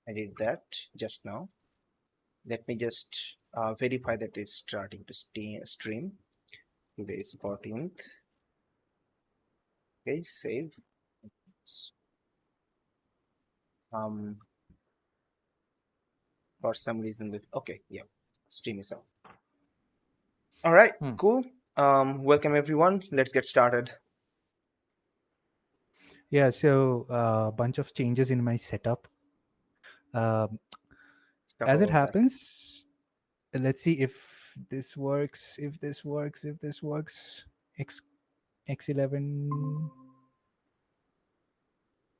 I did that just now. Let me just verify that it's starting to stream. Today is 14th. Okay, save. Um, for some reason, okay, yeah, stream is out. All right, cool. Welcome everyone. Let's get started. Yeah, so a bunch of changes in my setup. Um, Talk as it about that. happens, let's see if this works. If this works. If this works. X11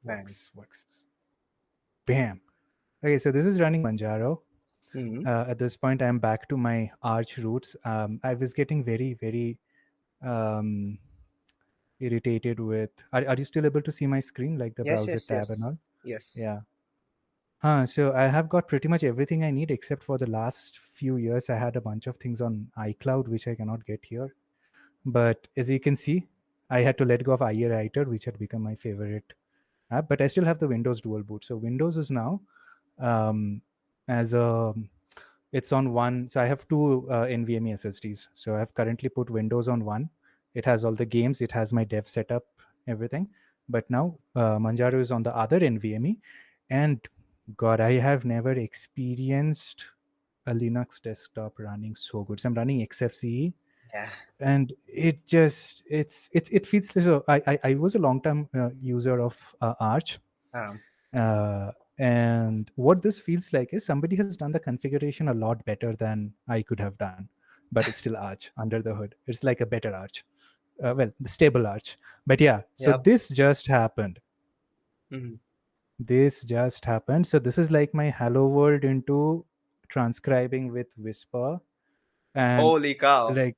Nice. works. Bam. Okay, so this is running Manjaro. Mm-hmm. At this point, I'm back to my Arch roots. I was getting very um, irritated with. Are you still able to see my screen, like the Yes, browser yes, tab and yes, all? yes. Yeah. So I have got pretty much everything I need except for the last few years. I had a bunch of things on iCloud which I cannot get here. But as you can see, I had to let go of IE Writer, which had become my favorite app. But I still have the Windows dual boot. So Windows is now um, as a it's on one. So I have two NVMe SSDs. So I've currently put Windows on one. It has all the games. It has my dev setup, everything. But now Manjaro is on the other NVMe, and God, I have never experienced a Linux desktop running so good. So I'm running XFCE, Yeah. and it feels like, so I was a long time user of Arch, Um. uh, and what this feels like is somebody has done the configuration a lot better than I could have done, but it's still Arch under the hood. It's like a better Arch, well, the stable Arch. But yeah, so Yep. this just happened. Mm-hmm. This just happened. So this is like my hello world into transcribing with Whisper, and Holy cow! like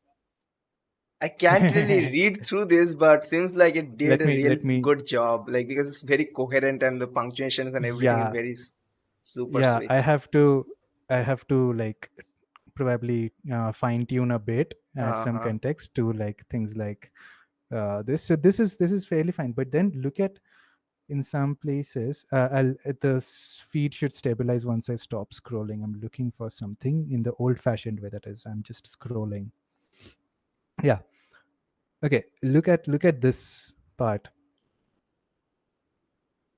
I can't really read through this, but seems like it did let a me real let me good job. Like because it's very coherent and the punctuations and everything is yeah, very super yeah, sweet. I have to like probably fine tune a bit, add Uh some huh. context to like things like this. So this is fairly fine. But then look at, in some places, feed should stabilize once I stop scrolling. I'm looking for something in the old-fashioned way. That is, I'm just scrolling. Yeah. Okay. Look at this part.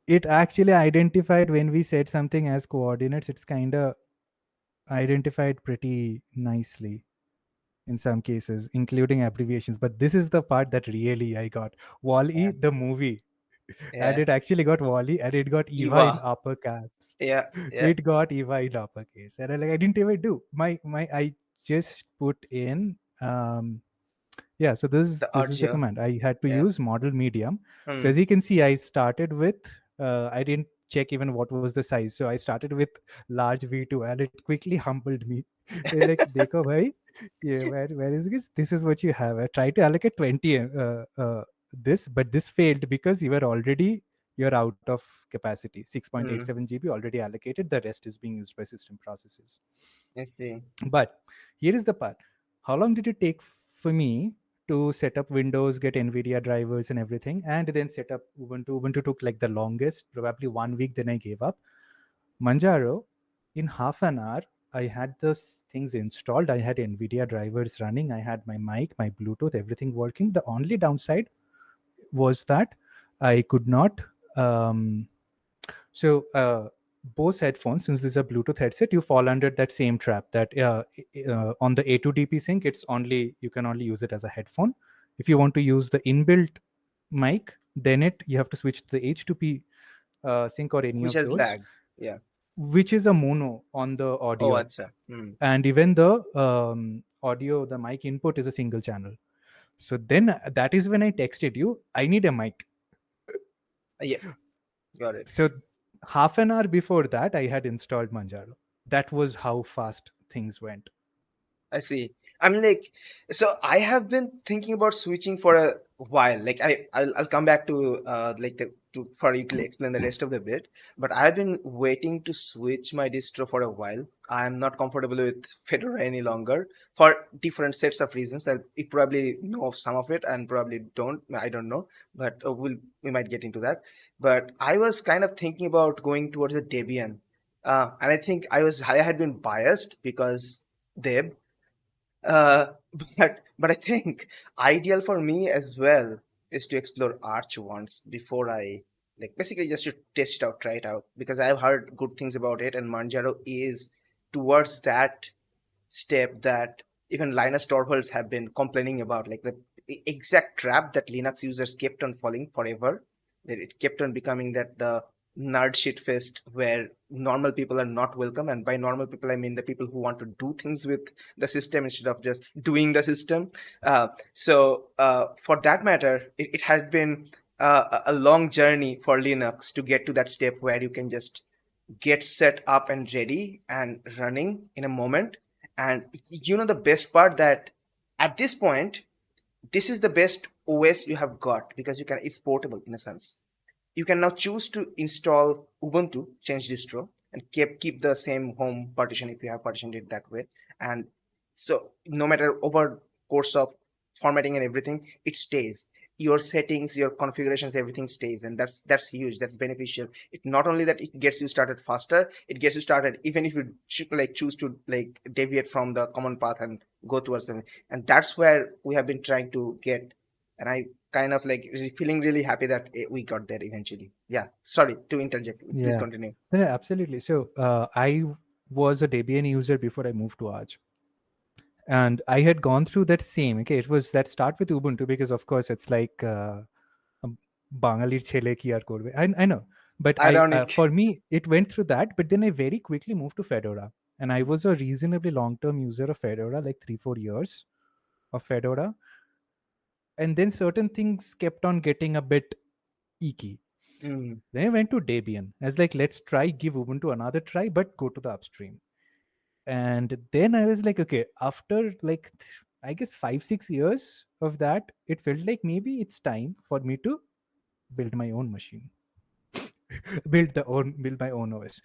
It actually identified when we said something as coordinates. It's kind of identified pretty nicely in some cases, including abbreviations. But this is the part that really I got. Wall-E, Yeah. the movie, and Yeah. it actually got Wall-E, and it got Eva in Eva. upper caps. Yeah. Yeah. It got Eva in uppercase, and I didn't even do my. I just put in yeah. So The this is the audio. command. I had to Yeah. use model medium. So Hmm. as you can see, I started with I didn't check even what was the size. So I started with large V2, and it quickly humbled me. They're like, "Dekho bhai, yeah, where is this? This is what you have." I tried to allocate 20 this, but this failed because you're out of capacity. Hmm. 6.87 GB already allocated. The rest is being used by system processes. I see. But here is the part. How long did it take for me to set up Windows, get NVIDIA drivers and everything, and then set up Ubuntu? Ubuntu took like the longest, probably 1 week, then I gave up. Manjaro, in half an hour, I had those things installed. I had NVIDIA drivers running. I had my mic, my Bluetooth, everything working. The only downside was that I could not. Um, so Bose headphones, since this is a Bluetooth headset, you fall under that same trap that on the A2DP sync, it's only you can only use it as a headphone. If you want to use the inbuilt mic, then you have to switch to the H2P sync or any Which of has those, lag. Yeah. which is a mono on the Oh, audio, acha. Hmm. and even the audio, the mic input is a single channel. So then that is when I texted you, I need a mic. Yeah. Got it. So half an hour before that, I had installed Manjaro. That was how fast things went. I see. I mean, like, so I have been thinking about switching for a while. Like, I'll come back to like for you to explain the rest of the bit. But I've been waiting to switch my distro for a while. I'm not comfortable with Fedora any longer for different sets of reasons. You probably know of some of it and probably don't. I don't know, but we might get into that. But I was kind of thinking about going towards a Debian. And I think I had been biased because Deb. Uh, but I think ideal for me as well is to explore Arch once before I like basically just to test it out, try it out, because I've heard good things about it, and Manjaro is towards that step that even Linus Torvalds have been complaining about, like the exact trap that Linux users kept on falling forever. That it kept on becoming that the nerd shit fest where normal people are not welcome, and by normal people I mean the people who want to do things with the system instead of just doing the system. For that matter, it has been a long journey for Linux to get to that step where you can just get set up and ready and running in a moment. And you know the best part, that at this point this is the best OS you have got, because you can, it's portable in a sense. You can now choose to install Ubuntu, change distro, and keep the same home partition if you have partitioned it that way. And so no matter over course of formatting and everything, it stays. Your settings, your configurations, everything stays, and that's huge. That's beneficial. It not only that it gets you started faster, it gets you started even if you like choose to like deviate from the common path and go towards them. And that's where we have been trying to get. And I kind of like feeling really happy that we got there eventually. Yeah, sorry to interject, please Yeah. continue. Yeah, absolutely. So I was a Debian user before I moved to Arch, and I had gone through that same. Okay, it was that start with Ubuntu because of course it's like Bangalir chele ki আর করবে. I know, but Ironic. for me it went through that, but then I very quickly moved to Fedora, and I was a reasonably long term user of Fedora, like 3-4 years of Fedora, and then certain things kept on getting a bit icky. Mm, Then I went to Debian. I was like, let's try give Ubuntu another try, but go to the upstream. And then I was like, okay, after like I guess 5-6 years of that, it felt like maybe it's time for me to build my own machine, build my own OS.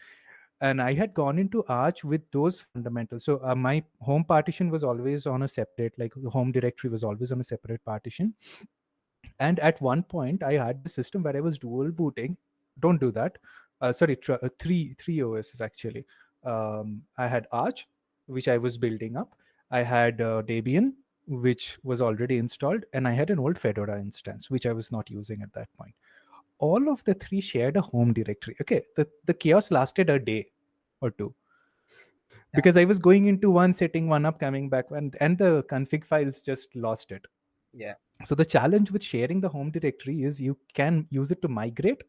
And I had gone into Arch with those fundamentals. So my home partition was always on a separate, like the home directory was always on a separate partition. And at one point I had the system where I was dual booting. Don't do that. Sorry, three OSs actually. I had Arch, which I was building up. I had Debian, which was already installed, and I had an old Fedora instance, which I was not using at that point. All of the three shared a home directory. Okay, the chaos lasted a day or two yeah. because I was going into one, setting one up, coming back, and the config files just lost it. Yeah. So the challenge with sharing the home directory is you can use it to migrate,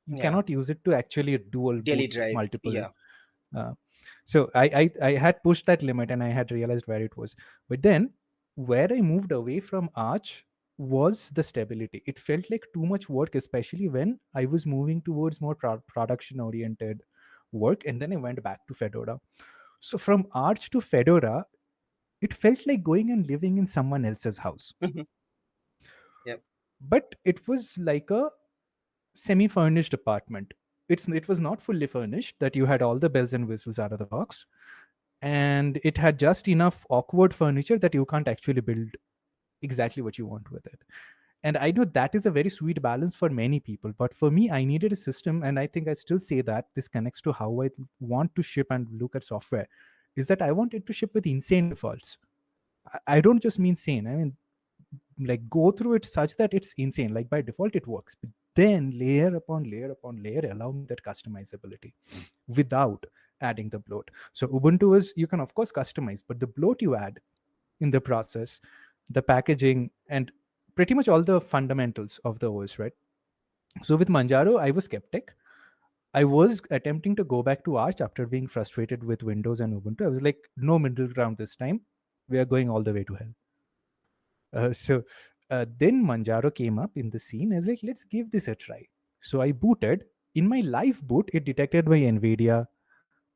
you Yeah. cannot use it to actually dual Daily boot drive. multiple. Yeah. uh, so I had pushed that limit and I had realized where it was. But then where I moved away from Arch was the stability. It felt like too much work, especially when I was moving towards more production oriented work, and then I went back to Fedora. So from Arch to Fedora, it felt like going and living in someone else's house. Yep. But it was like a semi-furnished apartment. It was not fully furnished that you had all the bells and whistles out of the box, and it had just enough awkward furniture that you can't actually build exactly what you want with it. And I know that is a very sweet balance for many people, but for me I needed a system, and I think I still say that this connects to how I want to ship and look at software, is that I want it to ship with insane defaults. I don't just mean sane, I mean like go through it such that it's insane. Like by default it works, but then layer upon layer upon layer allow me that customizability without adding the bloat. So Ubuntu is, you can of course customize, but the bloat you add in the process, the packaging, and pretty much all the fundamentals of the OS, right? So with Manjaro I was skeptic. I was attempting to go back to Arch after being frustrated with Windows and Ubuntu. I was like, no middle ground this time, we are going all the way to hell. So then Manjaro came up in the scene. I was like, let's give this a try. So I booted. In my live boot, it detected my NVIDIA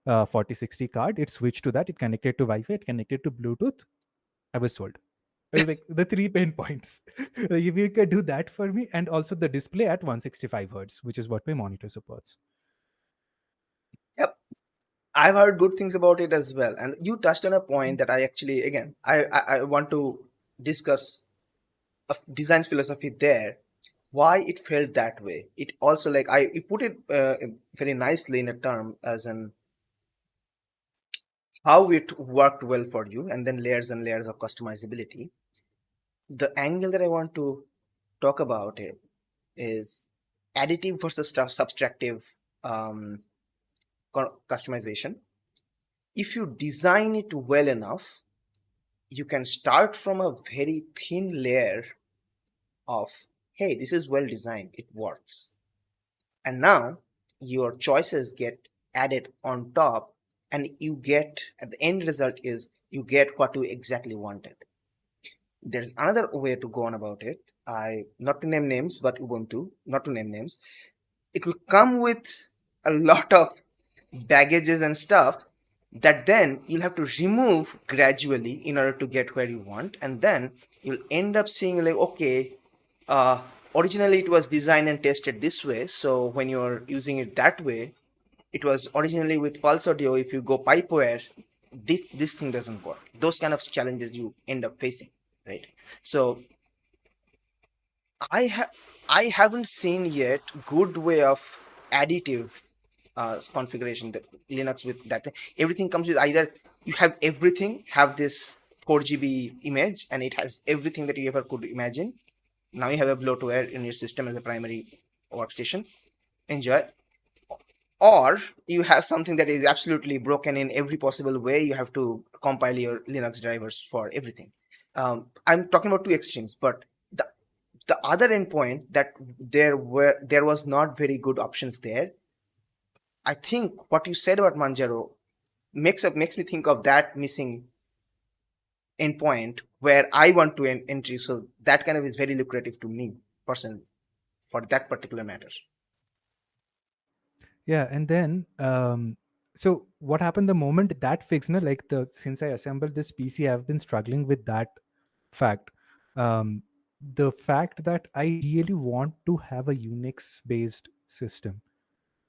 4060 card. It switched to that. It connected to Wi Fi. It connected to Bluetooth. I was sold. I was like, the three pain points. Like, if you can do that for me, and also the display at 165 hertz, which is what my monitor supports. Yep. I've heard good things about it as well. And you touched on a point that I actually, again, I want to discuss a design philosophy there, why it felt that way. It also like I you put it very nicely in a term as an how it worked well for you, and then layers and layers of customizability. The angle that I want to talk about it is additive versus subtractive um, customization. If you design it well enough, you can start from a very thin layer of, hey, this is well designed, it works. And now your choices get added on top, and you get, at the end result is you get what you exactly wanted. There's another way to go on about it. I, not to name names, but Ubuntu, not to name names. It will come with a lot of baggages and stuff that then you'll have to remove gradually in order to get where you want, and then you'll end up seeing like, okay, uh, originally it was designed and tested this way, so when you're using it that way, it was originally with pulse audio. If you go pipeware, this thing doesn't work. Those kind of challenges you end up facing, right? So I have I haven't seen yet good way of additive configuration that Linux with that. Everything comes with either you have everything, have this 4 GB image, and it has everything that you ever could imagine. Now you have a bloatware in your system as a primary workstation. Enjoy. Or you have something that is absolutely broken in every possible way. You have to compile your Linux drivers for everything. I'm talking about two extremes, but the the other endpoint that there was not very good options there. I think what you said about Manjaro makes me think of that missing endpoint where I want to entry. So that kind of is very lucrative to me personally for that particular matter. Yeah, and then so what happened the moment that fixed, no, like the since I assembled this PC, I've been struggling with that fact. Um, the fact that I really want to have a Unix based system.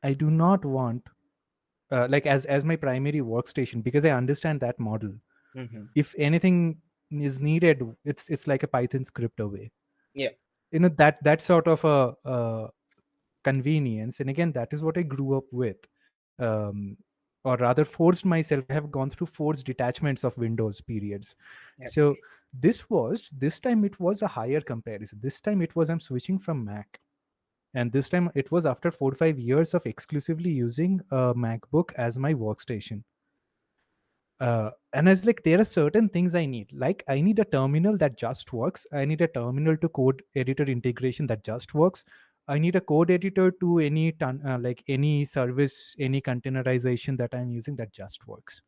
I do not want like as my primary workstation because I understand that model. Mm-hmm. If anything is needed, it's like a Python script away. Yeah, That sort of a convenience, and again that is what I grew up with, um, or rather forced myself. I have gone through forced detachments of Windows periods. yeah. So this time it was a higher comparison. This time it was I'm switching from Mac, and this time it was after 4 or 5 years of exclusively using a MacBook as my workstation. And I was like, there are certain things I need. Like, I need a terminal that just works. I need a terminal to code editor integration that just works. I need a code editor to like any service, any containerization that I'm using that just works.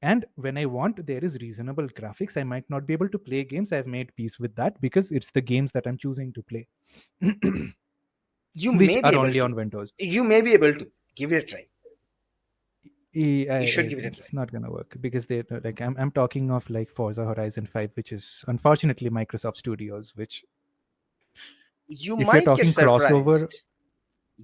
And when I want, there is reasonable graphics. I might not be able to play games. I've made peace with that because it's the games that I'm choosing to play, You which may be are able only to. on Windows. You may be able to give it a try. You should give it a try. It's not gonna work because they like I'm talking of like Forza Horizon 5, which is unfortunately Microsoft Studios. Which, You if you're might get talking crossover, surprised.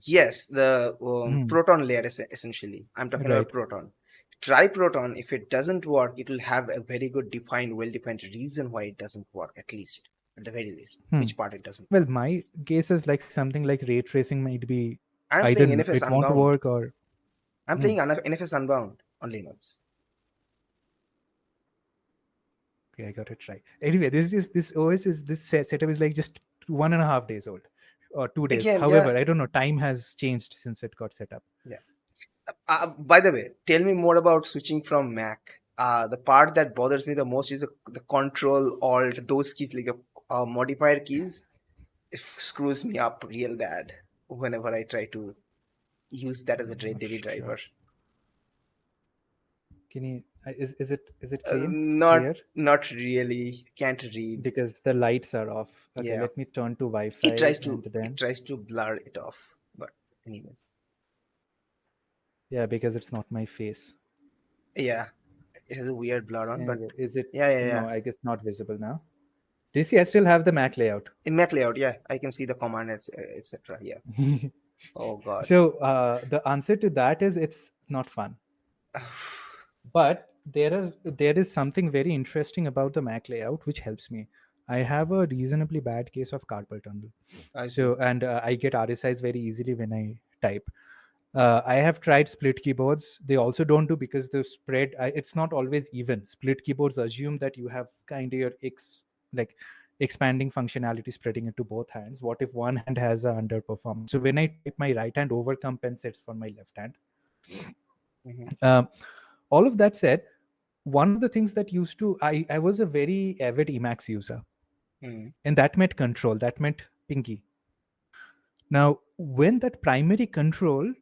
Yes, the hmm, Proton layer essentially. I'm talking about right? Proton. Try Proton. If it doesn't work, it will have a very good defined, well-defined reason why it doesn't work, at least, at the very least, Hmm. which part it doesn't Well, work. my case is like something like ray tracing might be I'm either playing NFS it won't Unbound. work or I'm hmm, playing NFS Unbound on Linux. okay, I got it right. Anyway, this OS is this setup is like just 1.5 days old or 2 days. Again, yeah, However, I don't know. Time has changed since it got set up. yeah. By the way, tell me more about switching from Mac. The part that bothers me the most is the Control Alt, those keys, like modifier keys. It screws me up real bad whenever I try to use that as a I'm not daily sure. driver. Can you? Is it clean? Not Clear? not really. Can't read. Because the lights are off. Okay, Yeah, let me turn to it Wi-Fi tries and to it then tries to blur it off. But anyways, yeah, because it's not my face. yeah, it has a weird blur on. But Anyway, is it? yeah, yeah, yeah. No, I guess not visible now. Do you see? I still have the Mac layout. In Mac layout, yeah, I can see the command, etc. Yeah. Oh God. So the answer to that is it's not fun. But there is something very interesting about the Mac layout which helps me. I have a reasonably bad case of carpal tunnel. I see. So and I get RSIs very easily when I type. I have tried split keyboards. They also don't do, because the spread, it's not always even. Split keyboards assume that you have kind of your like expanding functionality spreading into both hands. What if one hand has a underperformance? So when I type, my right hand overcompensates for my left hand. Hmm. Um, all of that said, one of the things that used to, I was a very avid Emacs user, Hmm. and that meant control. That meant pinky. Now, when that primary control,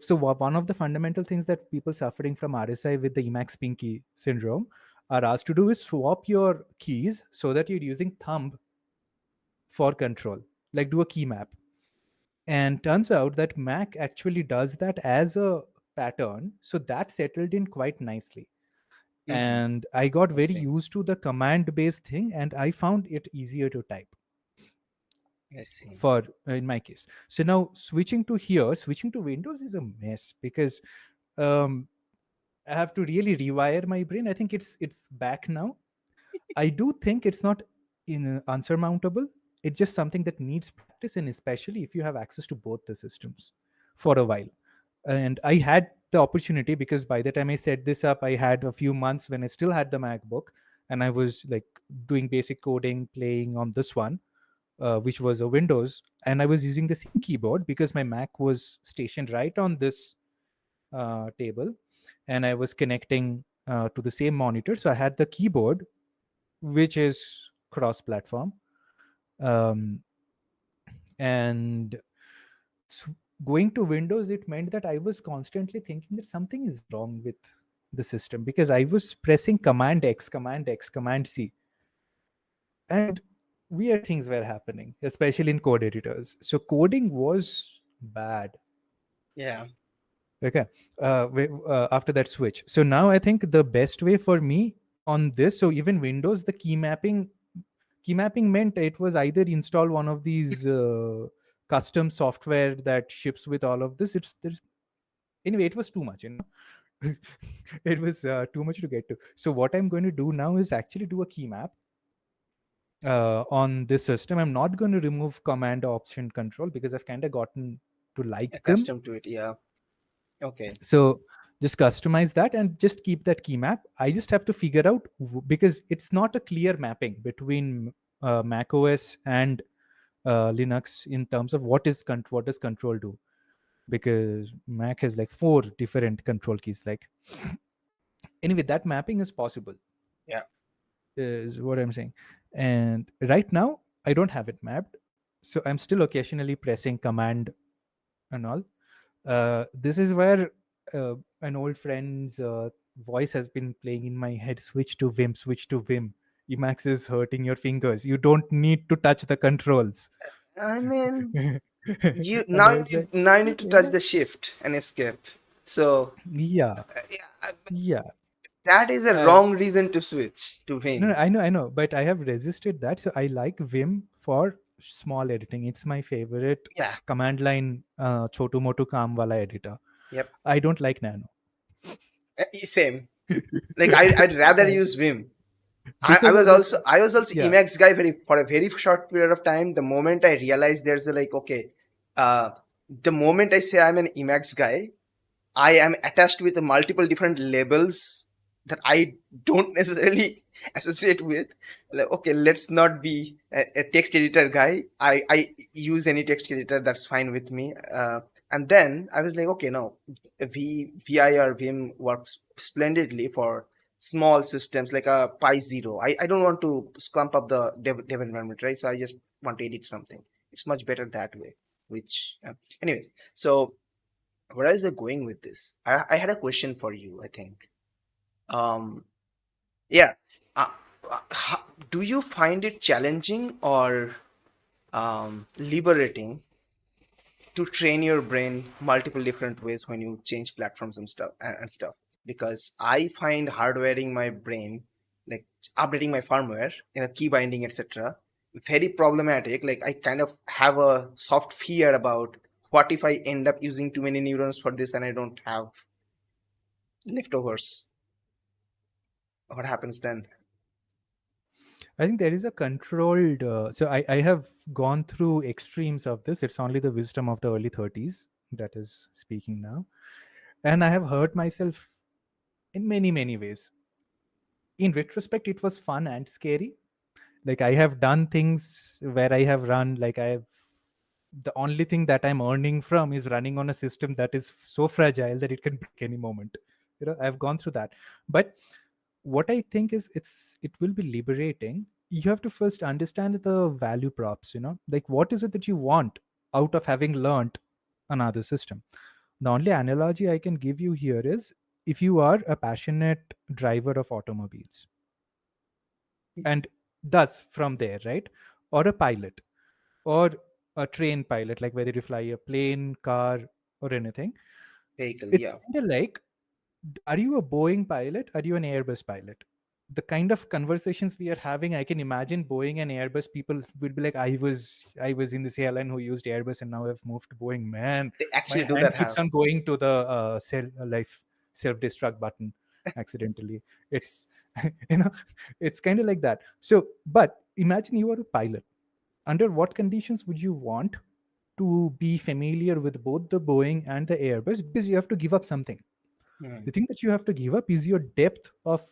one of the fundamental things that people suffering from RSI with the Emacs pinky syndrome are asked to do is swap your keys so that you're using thumb for control, like do a key map. And turns out that Mac actually does that as a pattern. So that settled in quite nicely. Hmm. And I got I very see. used to the command based thing, and I found it easier to type I see. for in my case. So now switching to here, switching to Windows is a mess, because um, I have to really rewire my brain. I think it's back now. I do think it's not unsurmountable. It's just something that needs practice, and especially if you have access to both the systems for a while. And I had the opportunity, because by the time I set this up, I had a few months when I still had the MacBook, and I was like doing basic coding, playing on this one, which was a Windows, and I was using the same keyboard because my Mac was stationed right on this table, and I was connecting to the same monitor. So I had the keyboard, which is cross-platform, um, and s- going to Windows, it meant that I was constantly thinking that something is wrong with the system, because I was pressing Command X, Command X, Command C, and weird things were happening, especially in code editors. So coding was bad. Yeah. Okay. After that switch, so now I think the best way for me on this, so even Windows, the key mapping meant it was either install one of these custom software that ships with all of this. There's Anyway, it was too much, it was too much to get to. So what I'm going to do now is actually do a key map on this system. I'm not going to remove command option control, because I've kind of gotten to like them. Accustomed to it. Yeah. Okay. So just customize that and just keep that key map. I just have to figure out, because it's not a clear mapping between Mac OS and Linux in terms of what does control do, because Mac has like four different control keys. Like, anyway, that mapping is possible, Yeah. is what I'm saying. And right now, I don't have it mapped, so I'm still occasionally pressing command and all. This is where an old friend's voice has been playing in my head. Switch to Vim, switch to Vim. Emacs is hurting your fingers. You don't need to touch the controls. I mean, And you I was like, now you need to touch yeah, the shift and escape. So yeah, yeah, yeah. that is a And wrong reason to switch to no, no, Vim. I know, but I have resisted that. So I like Vim for small editing. It's my favorite Yeah. command line, chotu motu kaam wala editor. Yep. I don't like Nano. Same. Like I'd rather use Vim. I Because was of that. also Yeah. Emacs guy for a very short period of time. The moment I realized there's a like okay, uh, the moment I say I'm an Emacs guy, I am attached with multiple different labels that I don't necessarily associate with. Like, okay, let's not be a text editor guy. I use any text editor, that's fine with me. And then I was like, okay, no, VI or Vim works splendidly for small systems like a Pi Zero. I don't want to clump up the dev environment, right? So I just want to edit something. It's much better that way. Which, anyways, so where is it going with this? I had a question for you, I think. Um, yeah. Uh, do you find it challenging or liberating to train your brain multiple different ways when you change platforms and stuff? Because I find hardwiring my brain, like updating my firmware, key binding, etc., very problematic. Like I kind of have a soft fear about what if I end up using too many neurons for this and I don't have leftovers. What happens then? I think there is a controlled. So I have gone through extremes of this. It's only the wisdom of the early 30s. that is speaking now. And I have hurt myself in many, many ways. In retrospect, it was fun and scary. Like I have done things where I have run, like I have, the only thing that I'm earning from is running on a system that is so fragile that it can break any moment. I've gone through that. But what I think is it will be liberating. You have to first understand the value props, like what is it that you want out of having learned another system. The only analogy I can give you here is, if you are a passionate driver of automobiles, and thus from there, right, or a pilot, or a train pilot, like whether you fly a plane, car, or anything, Vehicle, it's yeah. kind of like, are you a Boeing pilot? Are you an Airbus pilot? The kind of conversations we are having, I can imagine Boeing and Airbus people will be like, I was in this airline who used Airbus and now I've moved to Boeing. Man, They my actually do hand that keeps have. on going to the self-destruct button accidentally. It's you know, it's kind of like that. So, but imagine you are a pilot. Under what conditions would you want to be familiar with both the Boeing and the Airbus? Because you have to give up something. The Hmm. thing that you have to give up is your depth of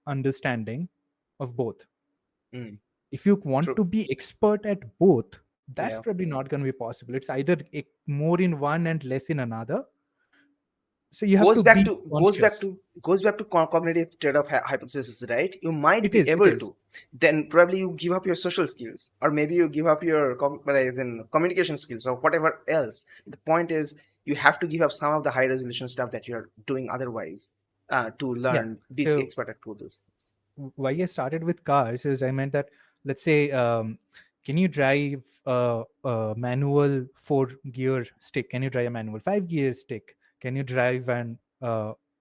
understanding of both. Hmm. If you want True. to be expert at both, that's Yeah. probably not going to be possible. It's either more in one and less in another. So you have goes to back be to goes back conscious. to goes back to cognitive trade-off hypothesis, right? You might It be is, it able is. to, then probably you give up your social skills, or maybe you give up your as in communication skills or whatever else. The point is, you have to give up some of the high resolution stuff that you're doing otherwise, to Yeah. learn this So expert at all those things. why I started with cars is I meant that, let's say, can you drive a manual 4 gear stick? Can you drive a manual 5 gear stick? Can you drive an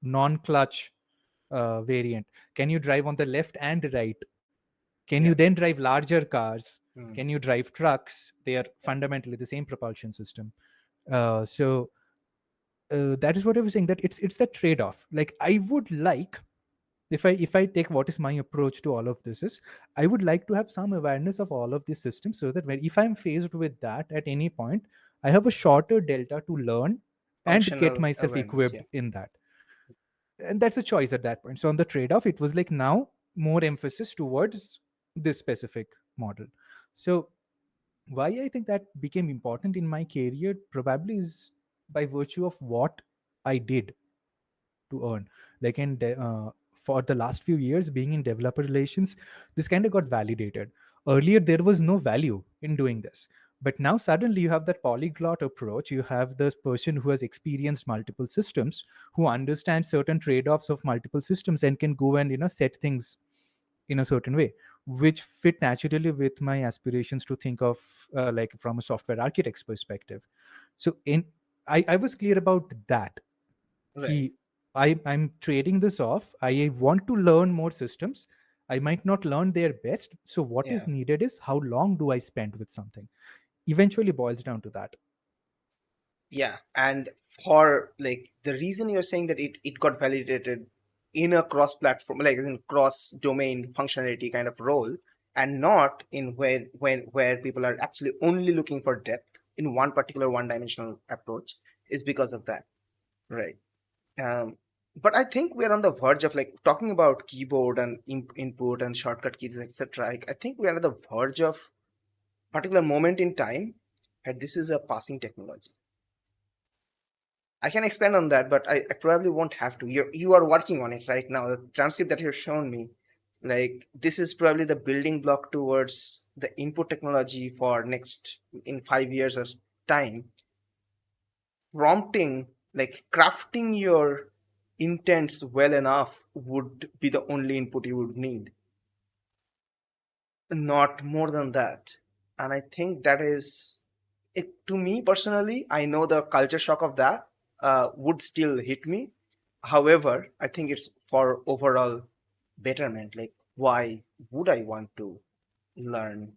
non-clutch variant? Can you drive on the left and right? Can you Yeah. then drive larger cars? Hmm. Can you drive trucks? They are fundamentally the same propulsion system. So that is what I was saying. That it's that trade-off. Like I would like, if I take what is my approach to all of this is, I would like to have some awareness of all of these systems, so that if I'm faced with that at any point, I have a shorter delta to learn and get Functional myself awareness, equipped yeah. in that. And that's a choice at that point. So on the trade-off, it was like now more emphasis towards this specific model. So why I think that became important in my career probably is by virtue of what I did to earn. Like for the last few years being in developer relations, this kind of got validated. Earlier there was no value in doing this, but now suddenly you have that polyglot approach. You have this person who has experienced multiple systems, who understands certain trade-offs of multiple systems and can go and set things in a certain way, which fit naturally with my aspirations to think of like from a software architect's perspective. So I was clear about that. Right. I'm trading this off. I want to learn more systems. I might not learn their best. So what is Yeah. needed is, how long do I spend with something? Eventually boils down to that. Yeah, and for like the reason you're saying that it got validated in a cross platform, like in cross domain functionality kind of role, and not in where people are actually only looking for depth in one particular one dimensional approach, is because of that, right? um but I think we're on the verge of like talking about keyboard and input and shortcut keys, etc. I think we are at the verge of particular moment in time, and this is a passing technology. I can expand on that, but I probably won't have to. You are working on it right now. The transcript that you've shown me, like this is probably the building block towards the input technology for next in 5 years of time. Prompting, like crafting your intents well enough would be the only input you would need, not more than that. And I think that is it. To me personally, I know the culture shock of that would still hit me. However, I think it's for overall betterment. Like, why would I want to learn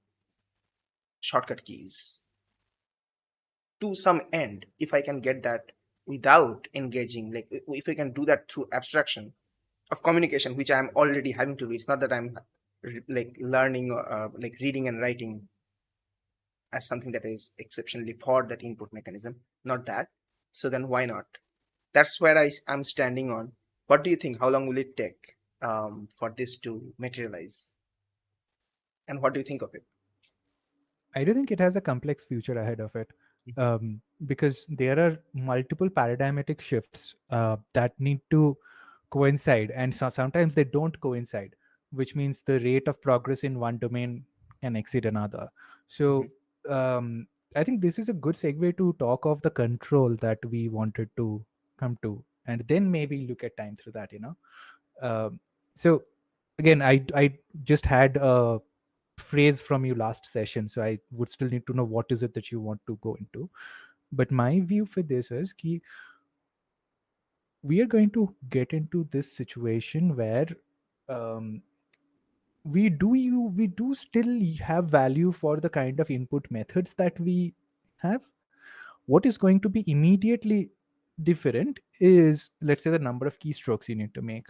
shortcut keys to some end if I can get that without engaging? Like, if I can do that through abstraction of communication, which I'm already having to do. It's not that I'm like learning or like reading and writing as something that is exceptionally for that input mechanism. Not that. So then why not? That's where I'm standing on. What do you think? How long will it take for this to materialize? And what do you think of it? I do think it has a complex future ahead of it, Mhm, because there are multiple paradigmatic shifts that need to coincide, and sometimes they don't coincide, which means the rate of progress in one domain can exceed another. mhm. So I think this is a good segue to talk of the control that we wanted to come to, and then maybe look at time through that. Um, so again, I just had a phrase from you last session, so I would still need to know what is it that you want to go into. But my view for this is ki we are going to get into this situation where um, we do still have value for the kind of input methods that we have. What is going to be immediately different is, let's say, the number of keystrokes you need to make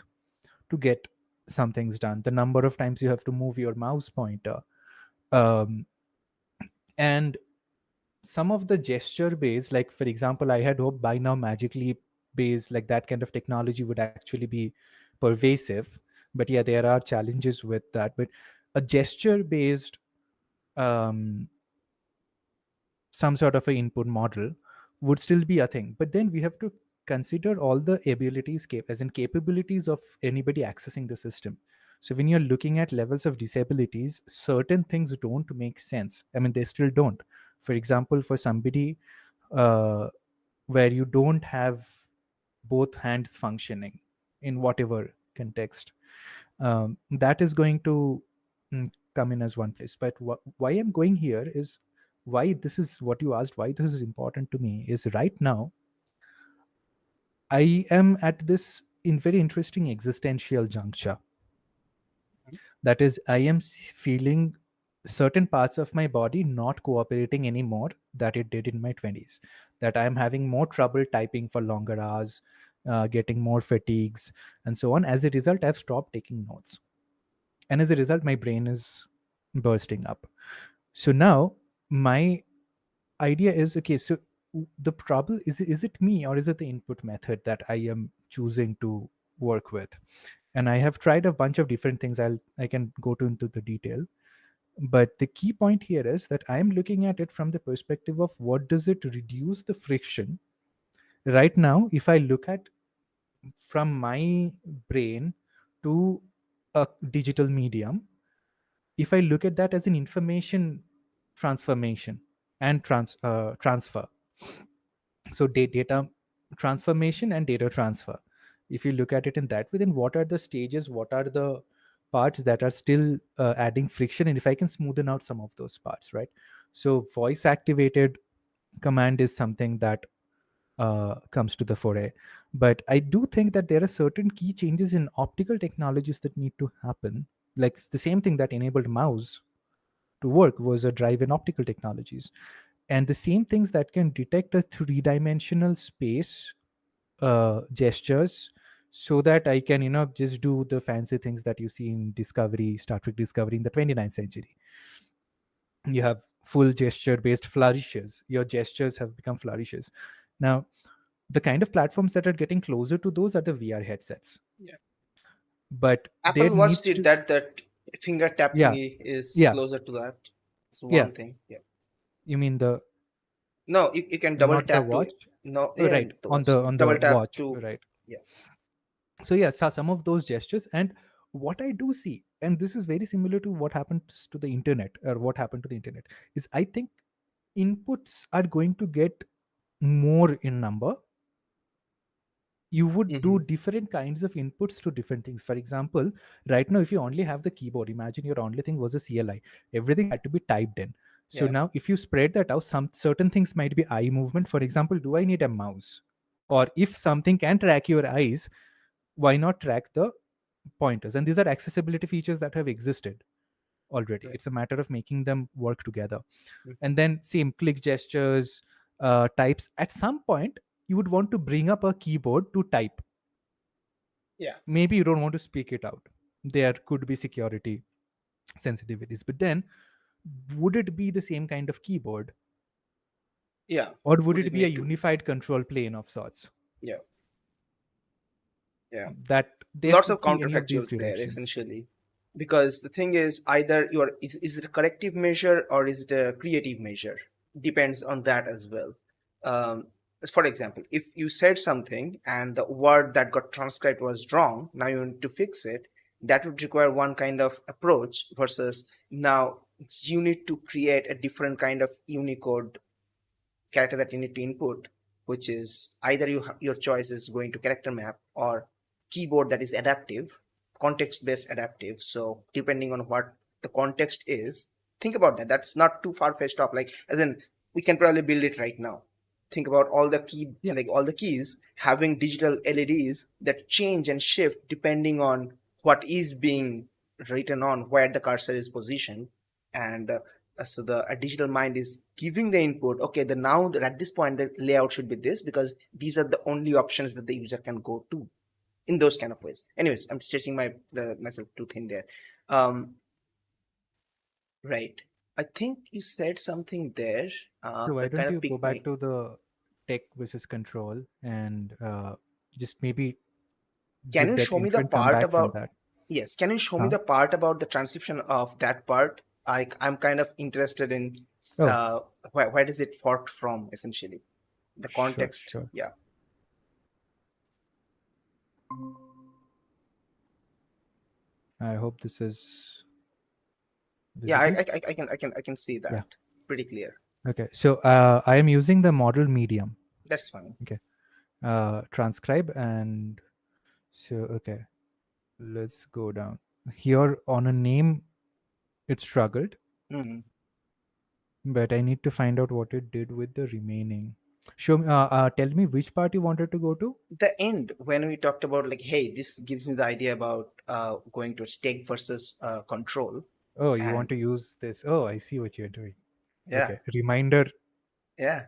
to get some things done, the number of times you have to move your mouse pointer, um, and some of the gesture based, like for example, I had hoped by now magically based, like that kind of technology would actually be pervasive. But yeah, there are challenges with that. But a gesture based, um, some sort of a input model would still be a thing, but then we have to consider all the abilities as in capabilities of anybody accessing the system. So when you're looking at levels of disabilities, certain things don't make sense. I mean, they still don't. For example, for somebody uh, where you don't have both hands functioning in whatever context, that is going to come in as one place. But why I'm going here is, why this is what you asked, why this is important to me is, right now I am at this in very interesting existential juncture. That is, I am feeling certain parts of my body not cooperating anymore that it did in my 20s, that I am having more trouble typing for longer hours, getting more fatigues and so on. As a result, I've stopped taking notes, and as a result my brain is bursting up. So now my idea is, okay, so the trouble is it me, or is it the input method that I am choosing to work with? And I have tried a bunch of different things. I can go to into the detail, but the key point here is that I'm looking at it from the perspective of what does it reduce the friction. Right now, if I look at from my brain to a digital medium, if I look at that as an information transformation and transfer, so data transformation and data transfer, if you look at it in that way, then what are the stages, what are the parts that are still adding friction, and if I can smoothen out some of those parts, right? So voice activated command is something that comes to the foray. But I do think that there are certain key changes in optical technologies that need to happen. Like the same thing that enabled mouse to work was a drive in optical technologies, and the same things that can detect a three-dimensional space gestures, so that I can, just do the fancy things that you see in Discovery, Star Trek Discovery in the 29th century. You have full gesture based flourishes. Your gestures have become flourishes. Now, the kind of platforms that are getting closer to those are the VR headsets. Yeah. But there Apple Watch needs did to, that finger tap yeah, thingy is yeah, closer to that. It's yeah. one thing. Yeah. You mean the, No, you can double not the tap to, watch? no, Oh, yeah, right, the on watch. the Double tap watch, to, right. yeah. So yeah, some of those gestures. And what I do see, and this is very similar to what happens to the internet, or what happened to the internet, is I think inputs are going to get more in number. You would do Mm-hmm. different kinds of inputs to different things. For example, right now if you only have the keyboard, imagine your only thing was a CLI, everything had to be typed in. So Yeah, now if you spread that out, some certain things might be eye movement. For example, do I need a mouse? Or if something can track your eyes, why not track the pointers? And these are accessibility features that have existed already. right. It's a matter of making them work together. Mhm. And then same click gestures, types. At some point, you would want to bring up a keyboard to type. Yeah. Maybe you don't want to speak it out. There could be security sensitivities. But then, would it be the same kind of keyboard? Yeah. or would Would it it be a need to be? unified control plane of sorts? Yeah. Yeah. That there Lots of could be any of these counterfactuals there directions. essentially, because the thing is, either is it a corrective measure or is it a creative measure, depends on that as well. um, for example, if you said something and the word that got transcribed was wrong, now you need to fix it. That would require one kind of approach, versus now you need to create a different kind of Unicode character that you need to input, which is either your choice is going to character map or keyboard that is adaptive, context based adaptive. So depending on what the context is, think about that. That's not too far fetched off. Like, as in, we can probably build it right now. Think about all the Yeah. all the keys having digital LEDs that change and shift depending on what is being written on, where the cursor is positioned. And so the a digital mind is giving the input. Okay, the now at this point the layout should be this, because these are the only options that the user can go to, in those kind of ways. Anyways, I'm stretching myself too thin there. um right. I think you said something there So why that don't kind you of go piqued my. back to the tech versus control and just maybe Can give you that show me the intro and come part back from about, that? yes, can you show me Huh? the part about the transcription of that part? I'm kind of interested in Oh, uh where does it fork from essentially, the sure, context. sure. Yeah. I hope this is Yeah, visible. I can see Yeah. that pretty clear. Okay. So I am using the model medium. That's fine. Okay. Transcribe and so okay. Let's go down here on a name. It struggled, Mhm. but I need to find out what it did with the remaining. Show me. Tell me which part you wanted to go to. The end, when we talked about, like, hey, this gives me the idea about going to stake versus control. Oh, you want And to use this? Oh, I see what you're doing. yeah, Okay. Reminder, yeah.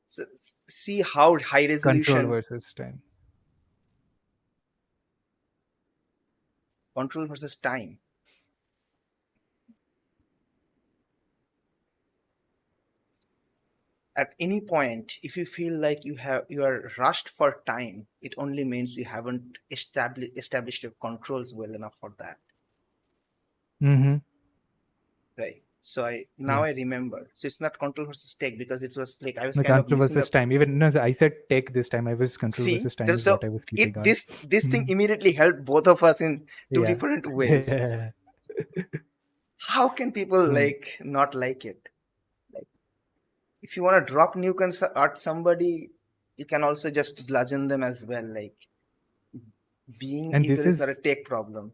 So, see how high control resolution versus time. control versus time. At any point, if you feel like you are rushed for time, it only means you haven't established your controls well enough for that. Mm-hmm. Right. So Yeah. I remember. So it's not control versus stake, because it was like I was The kind of control missing the. versus time. Even no, I said take this time. I was control See, versus time is so what I was keeping it on. this thing immediately helped both of us in two Yeah. different ways. How can people Hmm. like not like it? Like, if you want to drop nuke at somebody, you can also just bludgeon them as well. Like, being And evil is not a tech problem.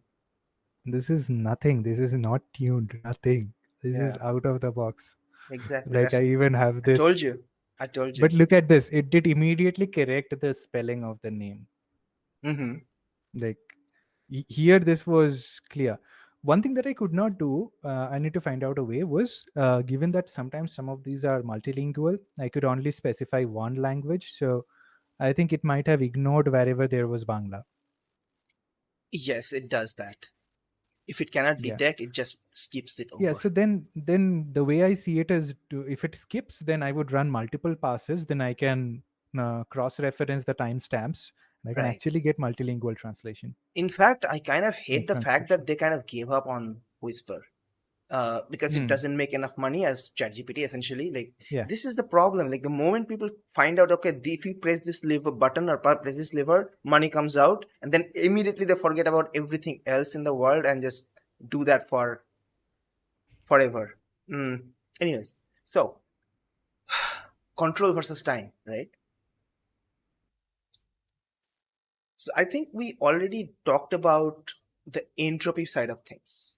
this is nothing. This is not tuned. Nothing. This is Yeah, out of the box. exactly. Like I That's even have I told this. you. I told you. But look at this. It did immediately correct the spelling of the name. Mm-hmm. Like here, this was clear. One thing that I could not do, I need to find out a way, was given that sometimes some of these are multilingual, I could only specify one language. So I think it might have ignored wherever there was Bangla. Yes, it does that. If it cannot Yeah. detect, it just skips it Yeah. over. So then the way I see it is, if it skips, then I would run multiple passes. Then I can cross-reference the timestamps, and I can Right. actually get multilingual translation In fact, I kind of hate the fact transcription. that they kind of gave up on Whisper, because it Mm. doesn't make enough money as ChatGPT. Essentially, like, Yeah. this is the problem. Like, the moment people find out, okay, if you press this lever button or press this lever, money comes out, and then immediately they forget about everything else in the world and just do that for forever. Mm. Anyways, so control versus time, right? So I think we already talked about the entropy side of things,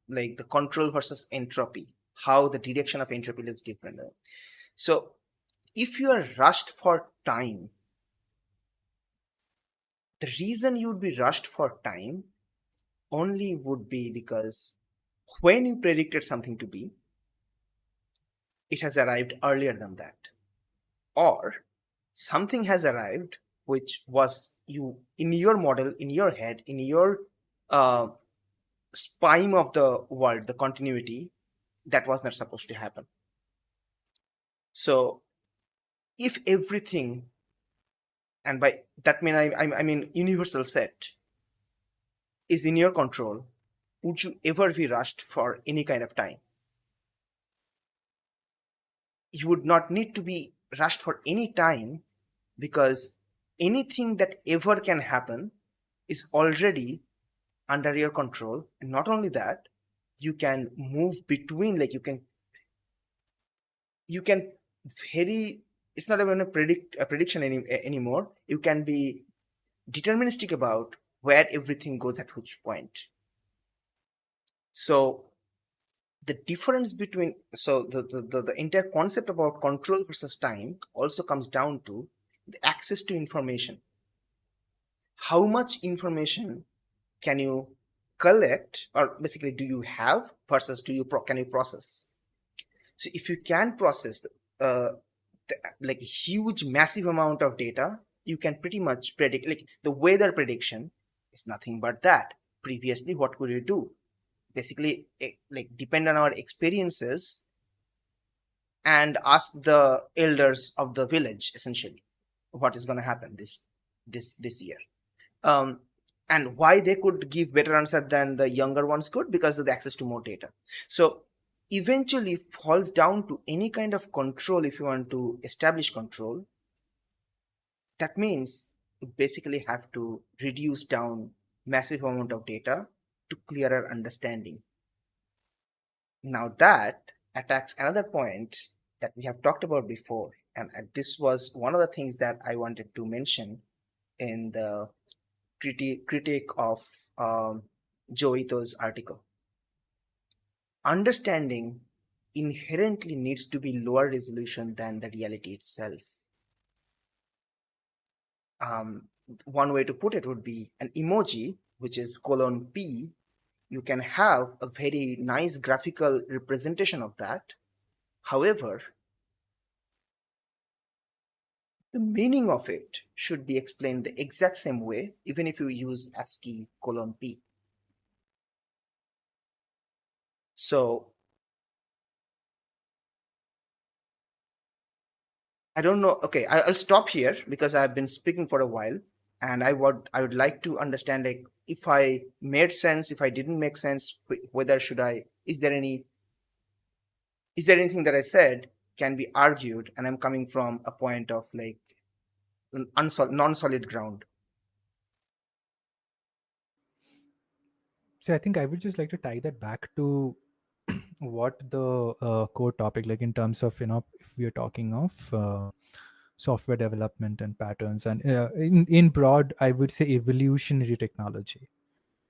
like the control versus entropy, how the direction of entropy looks different. So if you are rushed for time, the reason you would be rushed for time only would be because when you predicted something to be, it has arrived earlier than that, or something has arrived which was you in your model, in your head, in your uh, spine of the world, the continuity, that was not supposed to happen. So if everything, and by that mean I mean universal set, is in your control, would you ever be rushed for any kind of time? You would not need to be rushed for any time, because anything that ever can happen is already under your control. And not only that, you can move between, like you can very, it's not even a prediction anymore. You can be deterministic about where everything goes at which point. So the difference between, so the entire concept about control versus time also comes down to the access to information. How much information can you collect, or basically do you have, versus do you can you process? So if you can process uh, like a huge massive amount of data, you can pretty much predict, like the weather prediction is nothing but that. Previously, what could you do? Basically, like depend on our experiences and ask the elders of the village, essentially, what is going to happen this year. um, and why they could give better answer than the younger ones could, because of the access to more data. So eventually falls down to any kind of control. If you want to establish control, that means you basically have to reduce down massive amount of data to clearer understanding. Now that attacks another point that we have talked about before, and this was one of the things that I wanted to mention in the critique of Joe Ito's article. Understanding inherently needs to be lower resolution than the reality itself. Um, One way to put it would be an emoji, which is colon P. You can have a very nice graphical representation of that. However, the meaning of it should be explained the exact same way, even if you use ASCII colon P. So I don't know. Okay, I'll stop here because I've been speaking for a while, and I would like to understand, like, if I made sense, if I didn't make sense, whether should I, is there anything that I said can be argued, and I'm coming from a point of like an non-solid ground. So I think I would just like to tie that back to what the core topic, like in terms of, if we are talking of software development and patterns, and in broad, I would say evolutionary technology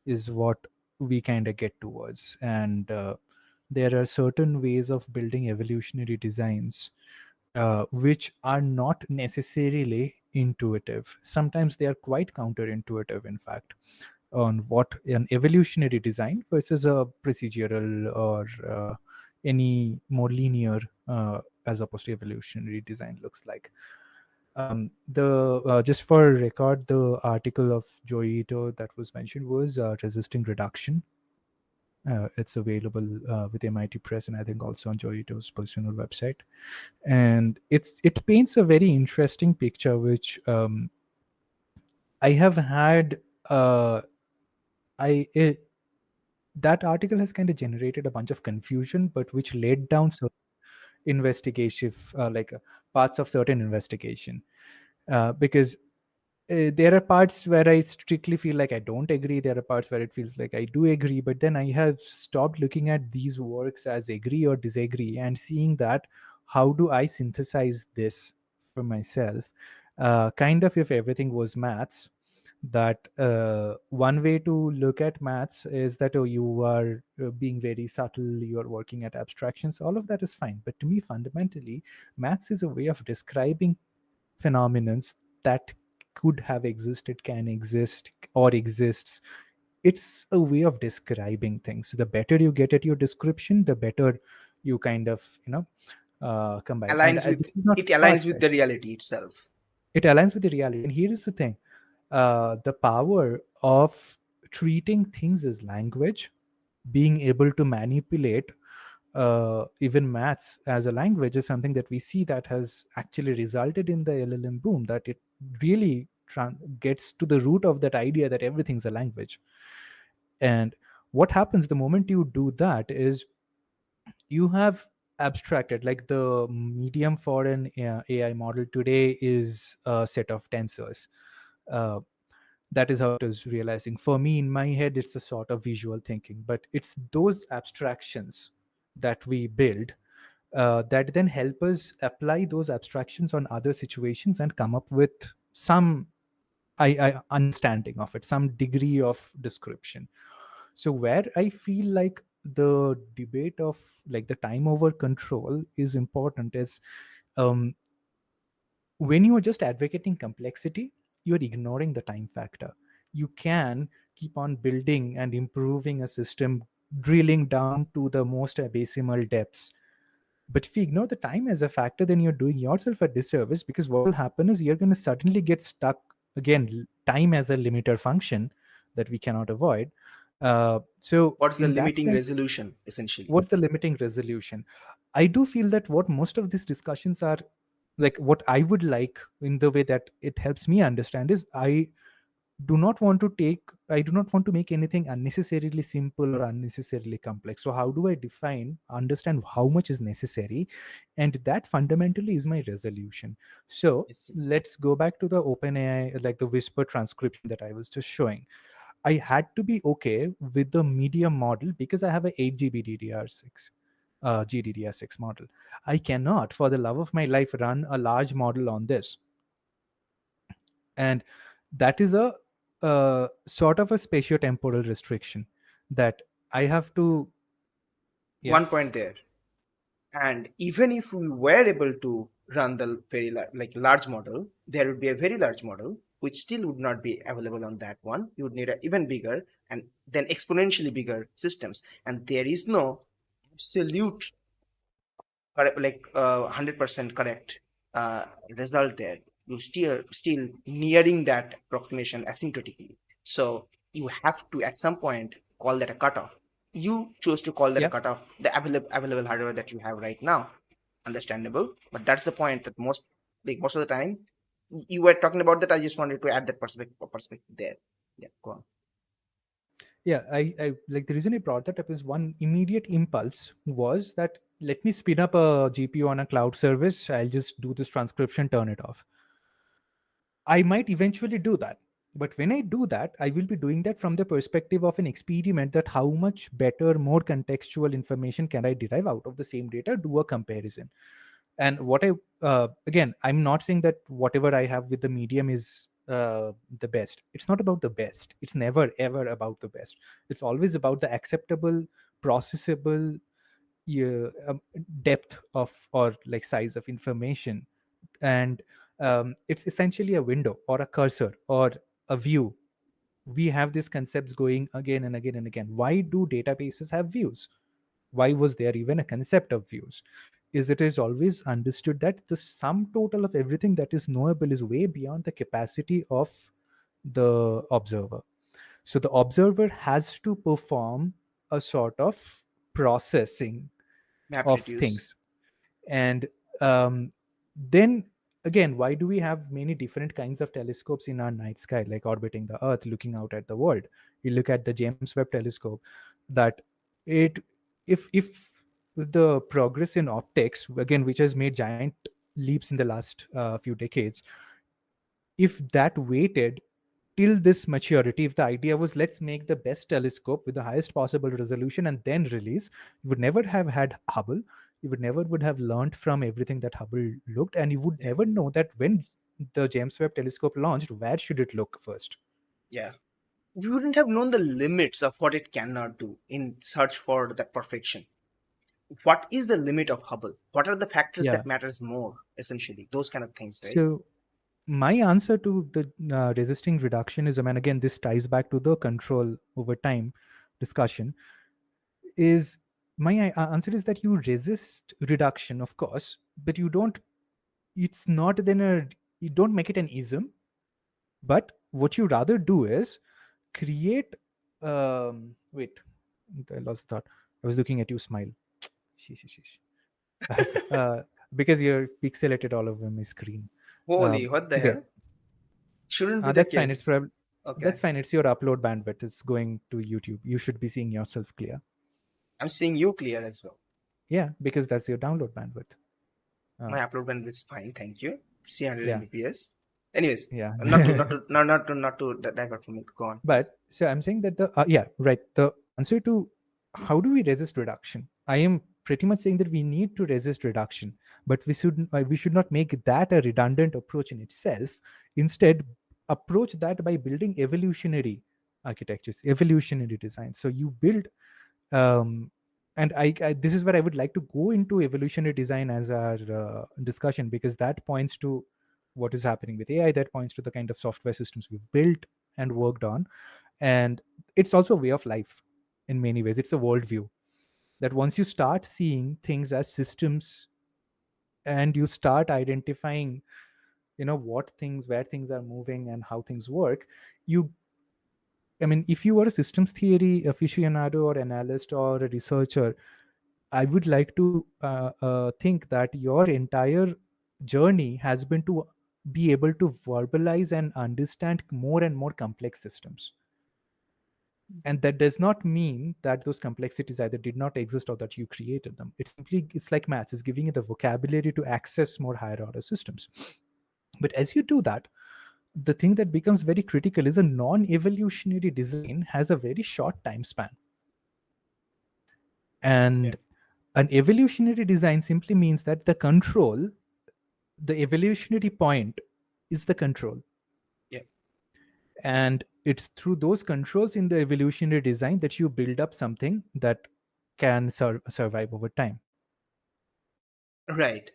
is what we kind of get towards. And there are certain ways of building evolutionary designs which are not necessarily intuitive. Sometimes they are quite counterintuitive, in fact, on what an evolutionary design versus a procedural or any more linear, as opposed to evolutionary design, looks like. The Just for record, the article of Joito that was mentioned was resisting reduction. It's available with MIT Press, and I think also on Joito's personal website. And it paints a very interesting picture, which I have had. I it, that article has kind of generated a bunch of confusion, but which led down certain investigation, parts of certain investigation, because there are parts where I strictly feel like I don't agree. There are parts where it feels like I do agree. But then I have stopped looking at these works as agree or disagree and seeing that how do I synthesize this for myself? Kind of, if everything was maths, that one way to look at maths is that, oh, you are being very subtle, you are working at abstractions, all of that is fine. But to me, fundamentally, maths is a way of describing phenomenons that could have existed, can exist, or exists. It's a way of describing things. The better you get at your description, the better you kind of, combine. And Aligns with this is not it aligns with far-fetched. the reality itself. It aligns with the reality. And here is the thing: the power of treating things as language, being able to manipulate Even maths as a language is something that we see that has actually resulted in the LLM boom, that it really gets to the root of that idea that everything's a language. And what happens the moment you do that is you have abstracted, like the medium for an AI model today is a set of tensors. Uh, that is how it is realizing. For me, in my head, it's a sort of visual thinking, but it's those abstractions that we build that then help us apply those abstractions on other situations and come up with some understanding of it, some degree of description. So where I feel like the debate of like the time over control is important is um, when you are just advocating complexity, you are ignoring the time factor. You can keep on building and improving a system, drilling down to the most abysmal depths. But if you ignore the time as a factor, then you're doing yourself a disservice, because what will happen is you're going to suddenly get stuck. Again, time as a limiter function that we cannot avoid. So What's the in that limiting sense, resolution essentially? what's the limiting resolution? I do feel that what most of these discussions are, like what I would like in the way that it helps me understand is I do not want to make anything unnecessarily simple or unnecessarily complex. So how do I define, understand how much is necessary? And that fundamentally is my resolution. So I see. let's go back to the OpenAI, like the whisper transcription that I was just showing. I had to be okay with the medium model because I have a 8 GB DDR6 GDDR6 model. I cannot for the love of my life run a large model on this. And that is a sort of a spatiotemporal restriction that I have to. Yeah. One point there. And even if we were able to run the like large model, there would be a very large model which still would not be available on that one. You would need an even bigger and then exponentially bigger systems. And there is no absolute correct, like 100% correct result there. You still nearing that approximation asymptotically. So you have to at some point call that a cutoff. You chose to call that a Yeah. cutoff, the available hardware that you have right now. Understandable, but that's the point that most of the time you were talking about that. I just wanted to add that perspective there. Yeah, go on. Yeah, I like the reason I brought that up is one immediate impulse was that let me spin up a GPU on a cloud service. I'll just do this transcription, turn it off. I might eventually do that. But when I do that, I will be doing that from the perspective of an experiment, that how much better, more contextual information can I derive out of the same data, do a comparison. And what I, again, I'm not saying that whatever I have with the medium is the best. It's not about the best. It's never, ever about the best. It's always about the acceptable, processable, yeah, depth of or like size of information. And it's essentially a window or a cursor or a view. We have these concepts going again and again and again. Why do databases have views? Why was there even a concept of views? Is it is always understood that the sum total of everything that is knowable is way beyond the capacity of the observer. So the observer has to perform a sort of processing Map of reduce. things. And um, then again, why do we have many different kinds of telescopes in our night sky, like orbiting the earth looking out at the world? You look at the James Webb telescope, that it, if the progress in optics, again, which has made giant leaps in the last few decades, if that waited till this maturity, if the idea was let's make the best telescope with the highest possible resolution and then release, you would never have had Hubble. You would never would have learned from everything that Hubble looked, and you would Yeah. never know that when the James Webb telescope launched, where should it look first? Yeah. We wouldn't have known the limits of what it cannot do in search for that perfection. What is the limit of Hubble? What are the factors Yeah. that matters more? Essentially, those kind of things, right? So my answer to the resisting reductionism, and again, this ties back to the control over time discussion, is my answer is that you resist reduction, of course, but you don't. It's not then a, you don't make it an ism, but what you rather do is create. Wait, I lost the thought. I was looking at you smile. Sheesh, sheesh. Because you're pixelated all over my screen. Holy, what the Okay, hell? Shouldn't be the that's fine. It's case. probably Okay. that's fine. It's your upload bandwidth. It's going to YouTube. You should be seeing yourself clear. I'm seeing you clear as well. Yeah, because that's your download bandwidth. My upload bandwidth is fine, thank you. 300 Yeah, Mbps. Anyways, yeah. not to divert from it. Go on, But please. so I'm saying that the yeah, right. The answer to how do we resist reduction? I am pretty much saying that we need to resist reduction, but we should not make that a redundant approach in itself. Instead, approach that by building evolutionary architectures, evolutionary design. So you build, um, and this is where I would like to go into evolutionary design as our discussion, because that points to what is happening with AI. That points to the kind of software systems we've built and worked on, and it's also a way of life in many ways. It's a worldview that once you start seeing things as systems and you start identifying, where things are moving and how things work, you I mean, if you are a systems theory aficionado or analyst or a researcher, I would like to think that your entire journey has been to be able to verbalize and understand more and more complex systems. And that does not mean that those complexities either did not exist or that you created them. It's like maths, it's giving you the vocabulary to access more higher order systems. But as you do that, the thing that becomes very critical is a non-evolutionary design has a very short time span. Yeah. And an evolutionary design simply means that the evolutionary point is the control. Yeah. And it's through those controls in the evolutionary design that you build up something that can survive over time. Right.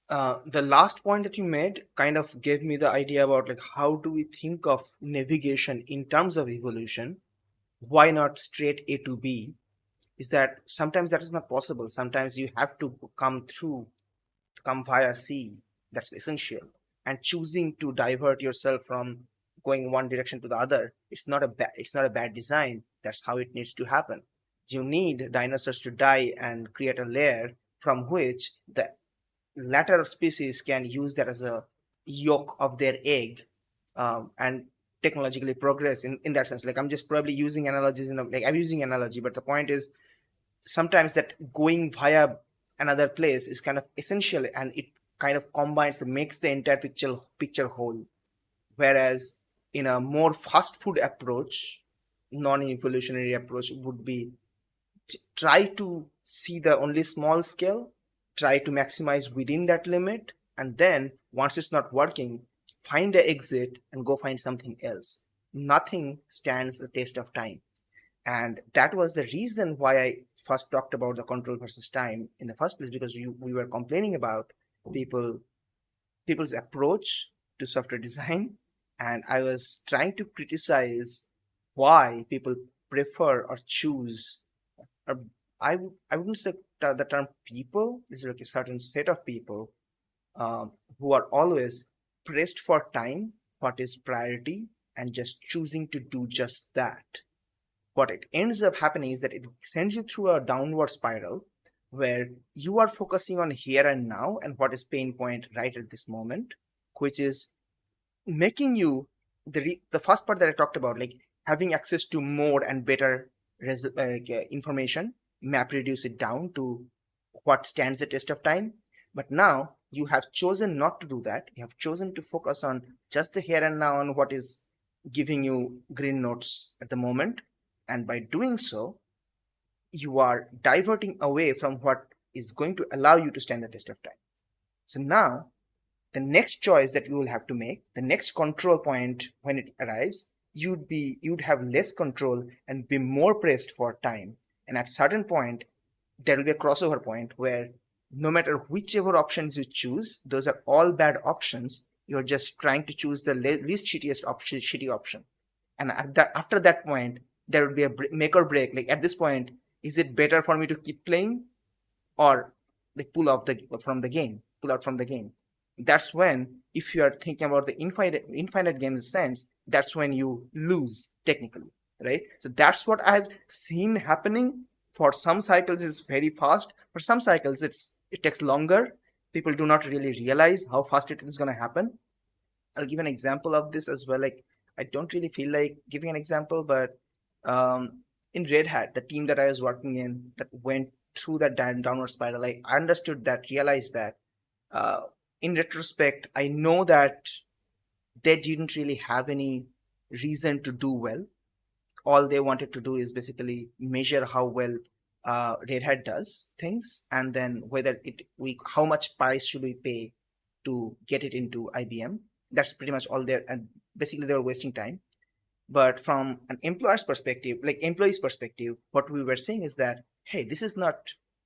The last point that you made kind of gave me the idea about like how do we think of navigation in terms of evolution? Why not straight A to B? Is that sometimes that is not possible. Sometimes you have to come via C. That's essential. And choosing to divert yourself from going one direction to the other, it's not a bad design. That's how it needs to happen. You need dinosaurs to die and create a layer from which the latter species can use that as a yolk of their egg, and technologically progress in that sense. Like I'm just probably using analogies like I'm using analogy, but the point is sometimes that going via another place is kind of essential, and it kind of combines makes the entire picture whole. Whereas in a more fast food approach, non-evolutionary approach would be try to see the only small scale, try to maximize within that limit, and then once it's not working, find an exit and go find something else. Nothing stands the test of time. And that was the reason why I first talked about the control versus time in the first place, because we were complaining about people people's approach to software design, and I was trying to criticize why people prefer or choose, or I wouldn't say the term people. This is like a certain set of people, who are always pressed for time, what is priority, and just choosing to do just that. What it ends up happening is that it sends you through a downward spiral where you are focusing on here and now and what is pain point right at this moment, which is making you the first part that I talked about, like having access to more and better information, map reduce it down to what stands the test of time. But now you have chosen not to do that. You have chosen to focus on just the here and now and what is giving you green notes at the moment. And by doing so, you are diverting away from what is going to allow you to stand the test of time. So now the next choice that you will have to make, the next control point when it arrives, you'd have less control and be more pressed for time. And at certain point, there will be a crossover point where no matter whichever options you choose, those are all bad options. You're just trying to choose the least shitty option. And after that point, there will be a make or break. Like at this point, is it better for me to keep playing or like pull out from the game? That's when, if you are thinking about the infinite games sense, that's when you lose technically, right? So that's what I've seen happening for some cycles is very fast. For some cycles, it takes longer. People do not really realize how fast it is going to happen. I'll give an example of this as well. Like, I don't really feel like giving an example, but in Red Hat, the team that I was working in that went through that downward spiral, I understood that, realized that. Uh, in retrospect, I know that they didn't really have any reason to do well. All they wanted to do is basically measure how well Red Hat does things, and then whether how much price should we pay to get it into IBM. That's pretty much all there, and basically they were wasting time. But from an employer's perspective, like employee's perspective, what we were saying is that, hey, this is not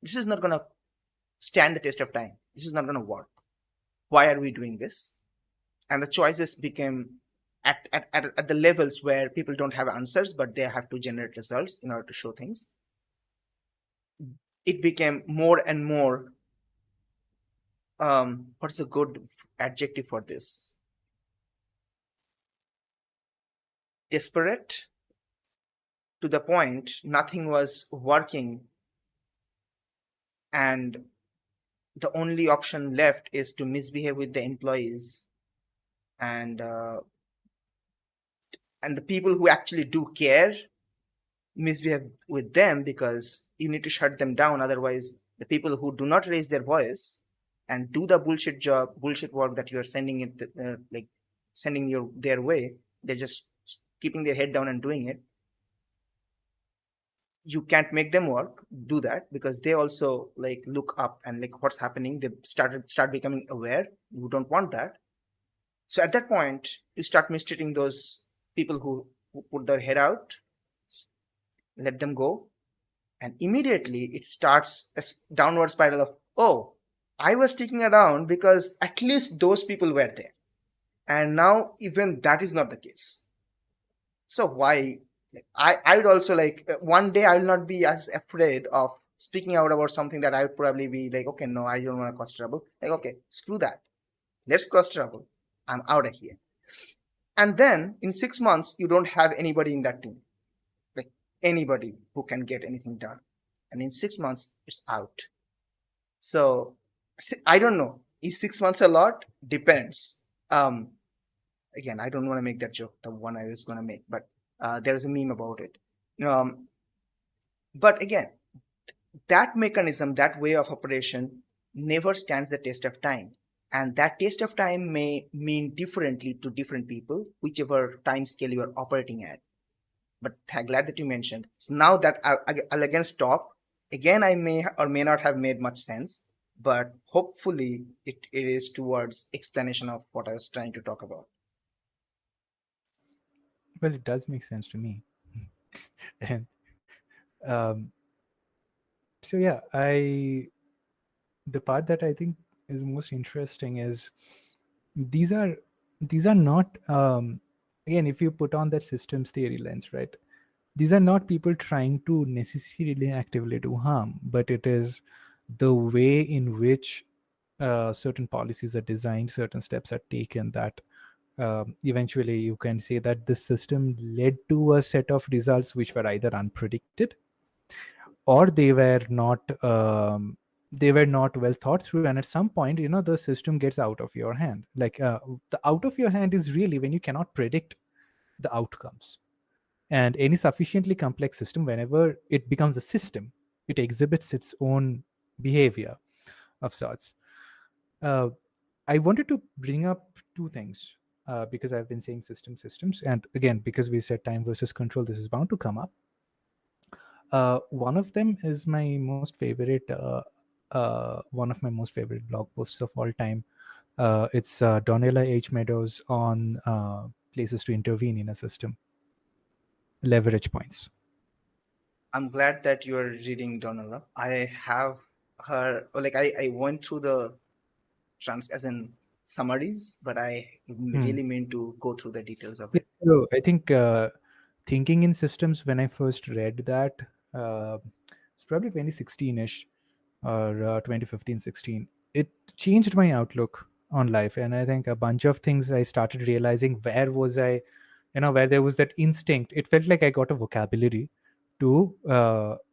gonna stand the test of time. This is not gonna work. Why are we doing this? And the choices became at the levels where people don't have answers, but they have to generate results in order to show things. It became more and more, what's a good adjective for this? Desperate, to the point nothing was working, and the only option left is to misbehave with the employees, and the people who actually do care misbehave with them, because you need to shut them down. Otherwise, the people who do not raise their voice and do the bullshit work that you're sending it, like sending their way, they're just keeping their head down and doing it. You can't make them work do that, because they also like look up and like what's happening. They start becoming aware. You don't want that. So at that point, you start mistreating those people who put their head out, let them go, and immediately it starts a downward spiral of, oh, I was taking it down because at least those people were there, and now even that is not the case. So why? I would also like, one day I will not be as afraid of speaking out about something that I would probably be like, okay, no, I don't want to cause trouble. Like, okay, screw that, let's cause trouble, I'm out of here. And then in 6 months you don't have anybody in that team, like anybody who can get anything done, and in 6 months it's out. So I don't know, is 6 months a lot? Depends. Again, I don't want to make that joke, the one I was going to make, but there's a meme about it. But again, that mechanism, that way of operation never stands the test of time. And that test of time may mean differently to different people, whichever time scale you are operating at. But glad that you mentioned. So now that I'll again stop. Again, I may or may not have made much sense, but hopefully it is towards explanation of what I was trying to talk about. Well, it does make sense to me. And um, so yeah, the part that I think is most interesting is these are not again, if you put on that systems theory lens, right, these are not people trying to necessarily actively do harm, but it is the way in which certain policies are designed, certain steps are taken, that eventually you can say that this system led to a set of results which were either unpredicted, or they were not well thought through, and at some point, the system gets out of your hand. Like, the out of your hand is really when you cannot predict the outcomes. And any sufficiently complex system, whenever it becomes a system, it exhibits its own behavior of sorts. uh, I wanted to bring up two things, because I've been saying systems, and again, because we said time versus control, this is bound to come up. One of them is my most favorite, one of my most favorite blog posts of all time. It's Donella H. Meadows on places to intervene in a system, leverage points. I'm glad that you are reading Donella. I have her, like I went through the as in summaries, but I Hmm. really mean to go through the details of Yeah, it. so I think thinking in systems, when I first read that, it's probably 2016ish, or 2015-16. It changed my outlook on life, and I think a bunch of things I started realizing. Where was I? Where there was that instinct. It felt like I got a vocabulary to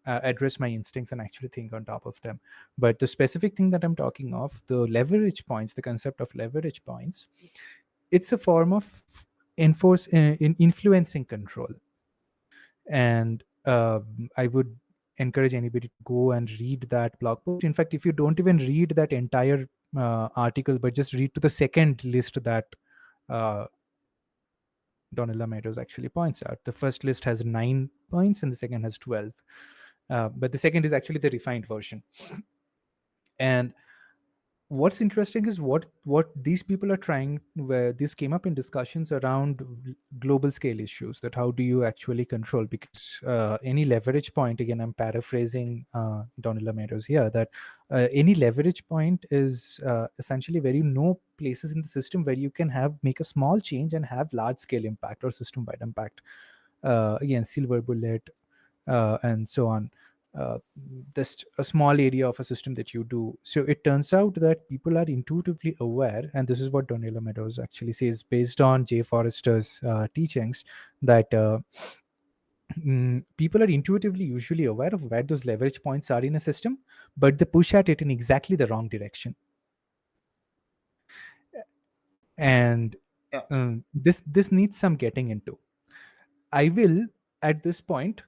address my instincts and actually think on top of them. But the specific thing that I'm talking of, the leverage points, the concept of leverage points, it's a form of in influencing control. And I would encourage anybody to go and read that blog post. In fact, if you don't even read that entire article, but just read to the second list that uh, Donella Meadows actually points out. The first list has 9 points and the second has 12. But the second is actually the refined version. And what's interesting is what these people are trying, where this came up in discussions around global scale issues, that how do you actually control, because any leverage point, again I'm paraphrasing Donella Meadows here, that any leverage point is essentially where you know places in the system where you can have make a small change and have large scale impact or system wide impact. Again, silver bullet, and so on. uh, just a small area of a system that you do. So it turns out that people are intuitively aware, and this is what Donella Meadows actually says based on Jay Forrester's teachings, that people are intuitively usually aware of where those leverage points are in a system, but they push at it in exactly the wrong direction. And Yeah. this needs some getting into. I will, at this point,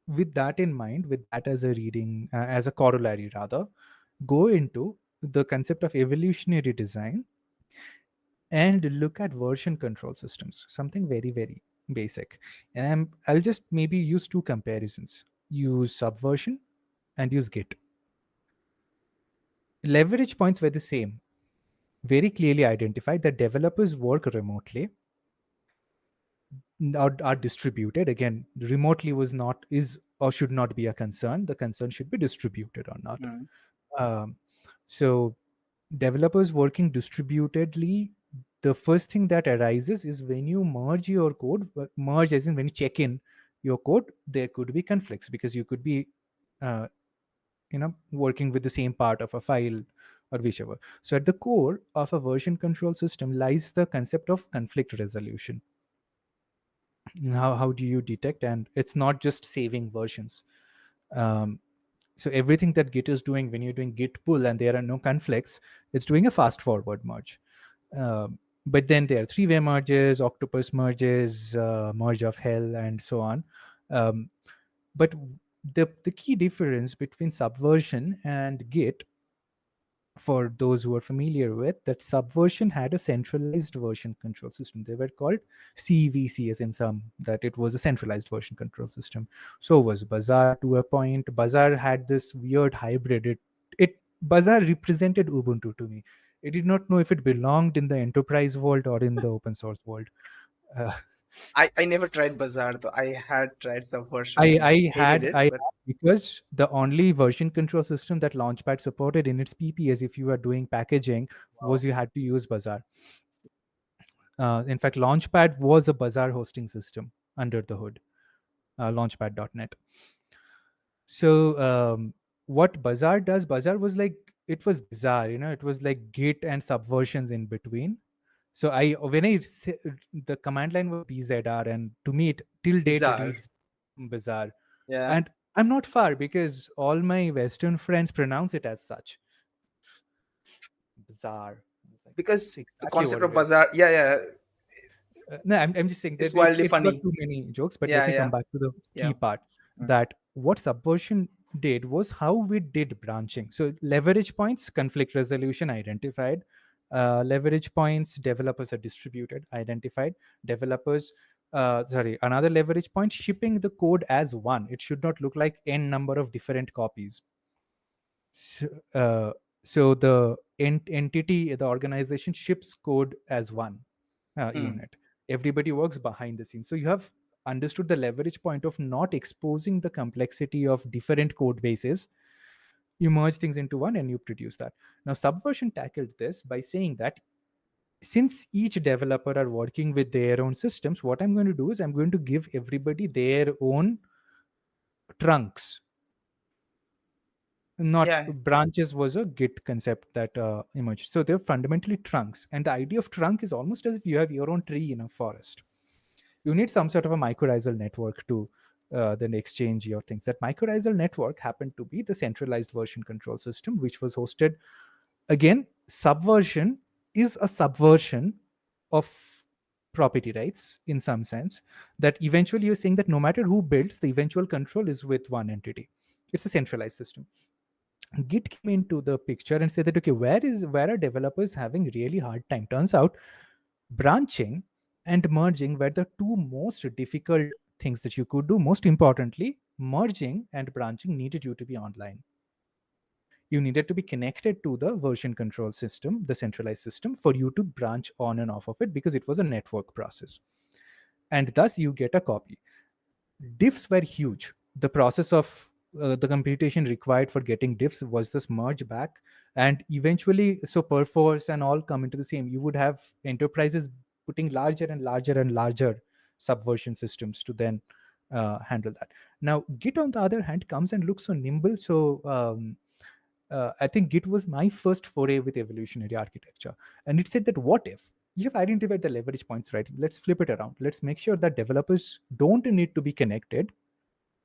with that in mind, with that as a reading, as a corollary rather, go into the concept of evolutionary design and look at version control systems, something very, very basic. And I'll just maybe use two comparisons: use Subversion and use Git. Leverage points were the same, very clearly identified that developers work remotely, are distributed. Again, remotely was not, is, or should not be a concern. The concern should be distributed or not. Mm. Um, so developers working distributedly, the first thing that arises is when you merge your code, merge as in when you check in your code, there could be conflicts because you could be uh, working with the same part of a file or whichever. So at the core of a version control system lies the concept of conflict resolution. How do you detect? And it's not just saving versions. um, so everything that Git is doing, when you're doing Git pull and there are no conflicts, it's doing a fast forward merge. But then there are three-way merges, octopus merges, merge of hell, and so on. um, but the key difference between Subversion and Git, for those who are familiar with, that Subversion had a centralized version control system. They were called CVCs in some, that it was a centralized version control system. So was Bazaar to a point. Bazaar had this weird hybrid. It Bazaar represented Ubuntu to me. I did not know if it belonged in the enterprise world or in the open source world. Uh, I never tried Bazaar though. I had tried some version I and I hated had it, I but because the only version control system that Launchpad supported in its PPS, if you are doing packaging, wow. was you had to use Bazaar. In fact, Launchpad was a Bazaar hosting system under the hood, Launchpad.net. So what Bazaar does, Bazaar was like, it was bizarre, it was like Git and subversions in between. So the command line was BZR, and to me, it till date Bizarre. reads Bazaar. Yeah. And I'm not far because all my Western friends pronounce it as such. Bizarre. It's like, that's Because the exactly concept what of it is. Bazaar, yeah, yeah, No, I'm just saying it's that wildly it's got funny. too many jokes, but let Yeah, me come yeah, back to the key yeah. part. Mm. That what Subversion did was how we did branching. So leverage points, conflict resolution identified. Leverage points, developers are distributed, identified. Developers, sorry, another leverage point, shipping the code as one. It should not look like n number of different copies. So, so the entity, the organization ships code as one Mm. unit. Everybody works behind the scenes. So you have understood the leverage point of not exposing the complexity of different code bases. You merge things into one and you produce that. Now, Subversion tackled this by saying that since each developer are working with their own systems, what I'm going to do is I'm going to give everybody their own trunks. Not Yeah. branches was a Git concept that emerged. So they're fundamentally trunks. And the idea of trunk is almost as if you have your own tree in a forest. You need some sort of a mycorrhizal network to then exchange your things. That mycorrhizal network happened to be the centralized version control system, which was hosted. Again, subversion is a subversion of property rights in some sense, that eventually you're saying that no matter who builds, the eventual control is with one entity. It's a centralized system. Git came into the picture and said that, okay, where are developers having really hard time? Turns out branching and merging were the two most difficult things that you could do. Most importantly, merging and branching needed you to be online. You needed to be connected to the version control system, the centralized system, for you to branch on and off of it, because it was a network process. And thus you get a copy. Diffs were huge. The process of the computation required for getting diffs was this merge back, and eventually, so perforce and all come into the same. You would have enterprises putting larger and larger and larger subversion systems to then handle that. Now, Git, on the other hand, comes and looks so nimble. So I think Git was my first foray with evolutionary architecture. And it said that, what if you have identified the leverage points, right? Let's flip it around. Let's make sure that developers don't need to be connected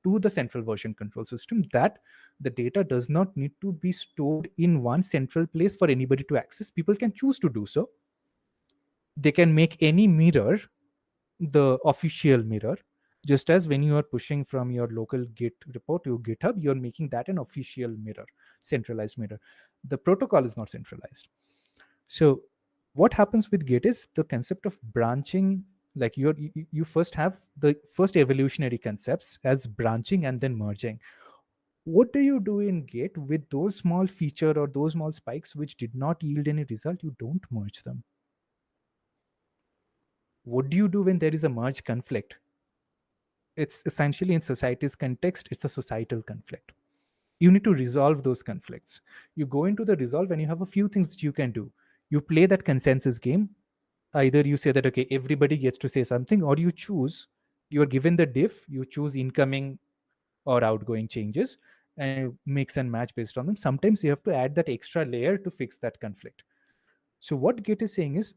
to the central version control system, that the data does not need to be stored in one central place for anybody to access. People can choose to do so. They can make any mirror the official mirror, just as when you are pushing from your local Git report to GitHub, you're making that an official mirror, centralized mirror. The protocol is not centralized. So what happens with Git is the concept of branching. Like you first have the first evolutionary concepts as branching and then merging. What do you do in Git with those small feature or those small spikes which did not yield any result? You don't merge them. What do you do when there is a merge conflict? It's essentially, in society's context, it's a societal conflict. You need to resolve those conflicts. You go into the resolve and you have a few things that you can do. You play that consensus game. Either you say that, okay, everybody gets to say something, or you choose, you are given the diff, you choose incoming or outgoing changes and you mix and match based on them. Sometimes you have to add that extra layer to fix that conflict. So what Git is saying is,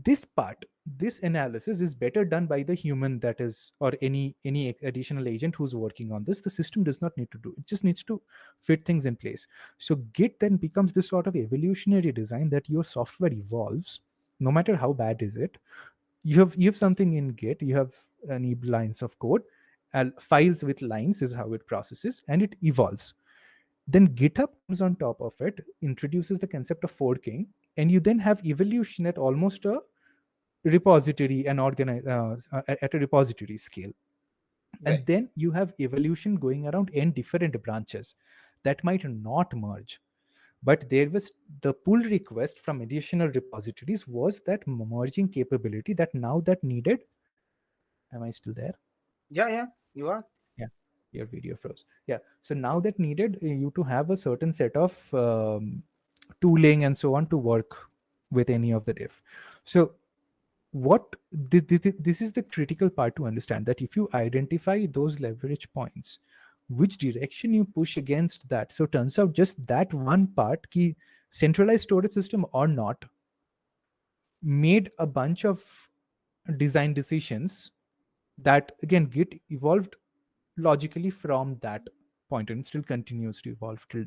this part, this analysis is better done by the human, that is, or any additional agent who's working on this. The system does not need to do it, just needs to fit things in place. So Git then becomes this sort of evolutionary design, that your software evolves no matter how bad is it. You have something in Git, you have any lines of code, files with lines is how it processes, and it evolves. Then GitHub comes on top of it, introduces the concept of forking, and you then have evolution at almost a repository and organize at a repository scale. Right. And then you have evolution going around in different branches that might not merge, but there was the pull request from additional repositories was that merging capability that now that needed. Am I still there? Yeah, yeah, you are. Yeah, your video froze. Yeah, so now that needed you to have a certain set of tooling and so on to work with any of the diff. So what this is the critical part to understand, that if you identify those leverage points, which direction you push against that. So turns out just that one part, key centralized storage system or not, made a bunch of design decisions that again Git evolved logically from that point and still continues to evolve till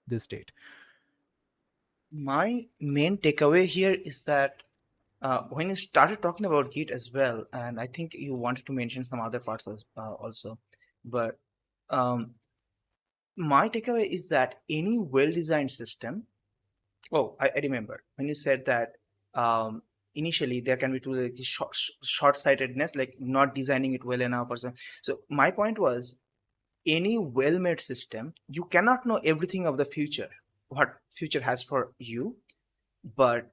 this date. My main takeaway here is that when you started talking about Git as well, and I think you wanted to mention some other parts also, but um, my takeaway is that any well-designed system. Oh, I remember when you said that initially there can be two, like short-sightedness, like not designing it well enough or something. So my point was, any well-made system, you cannot know everything of the future, what future has for you, but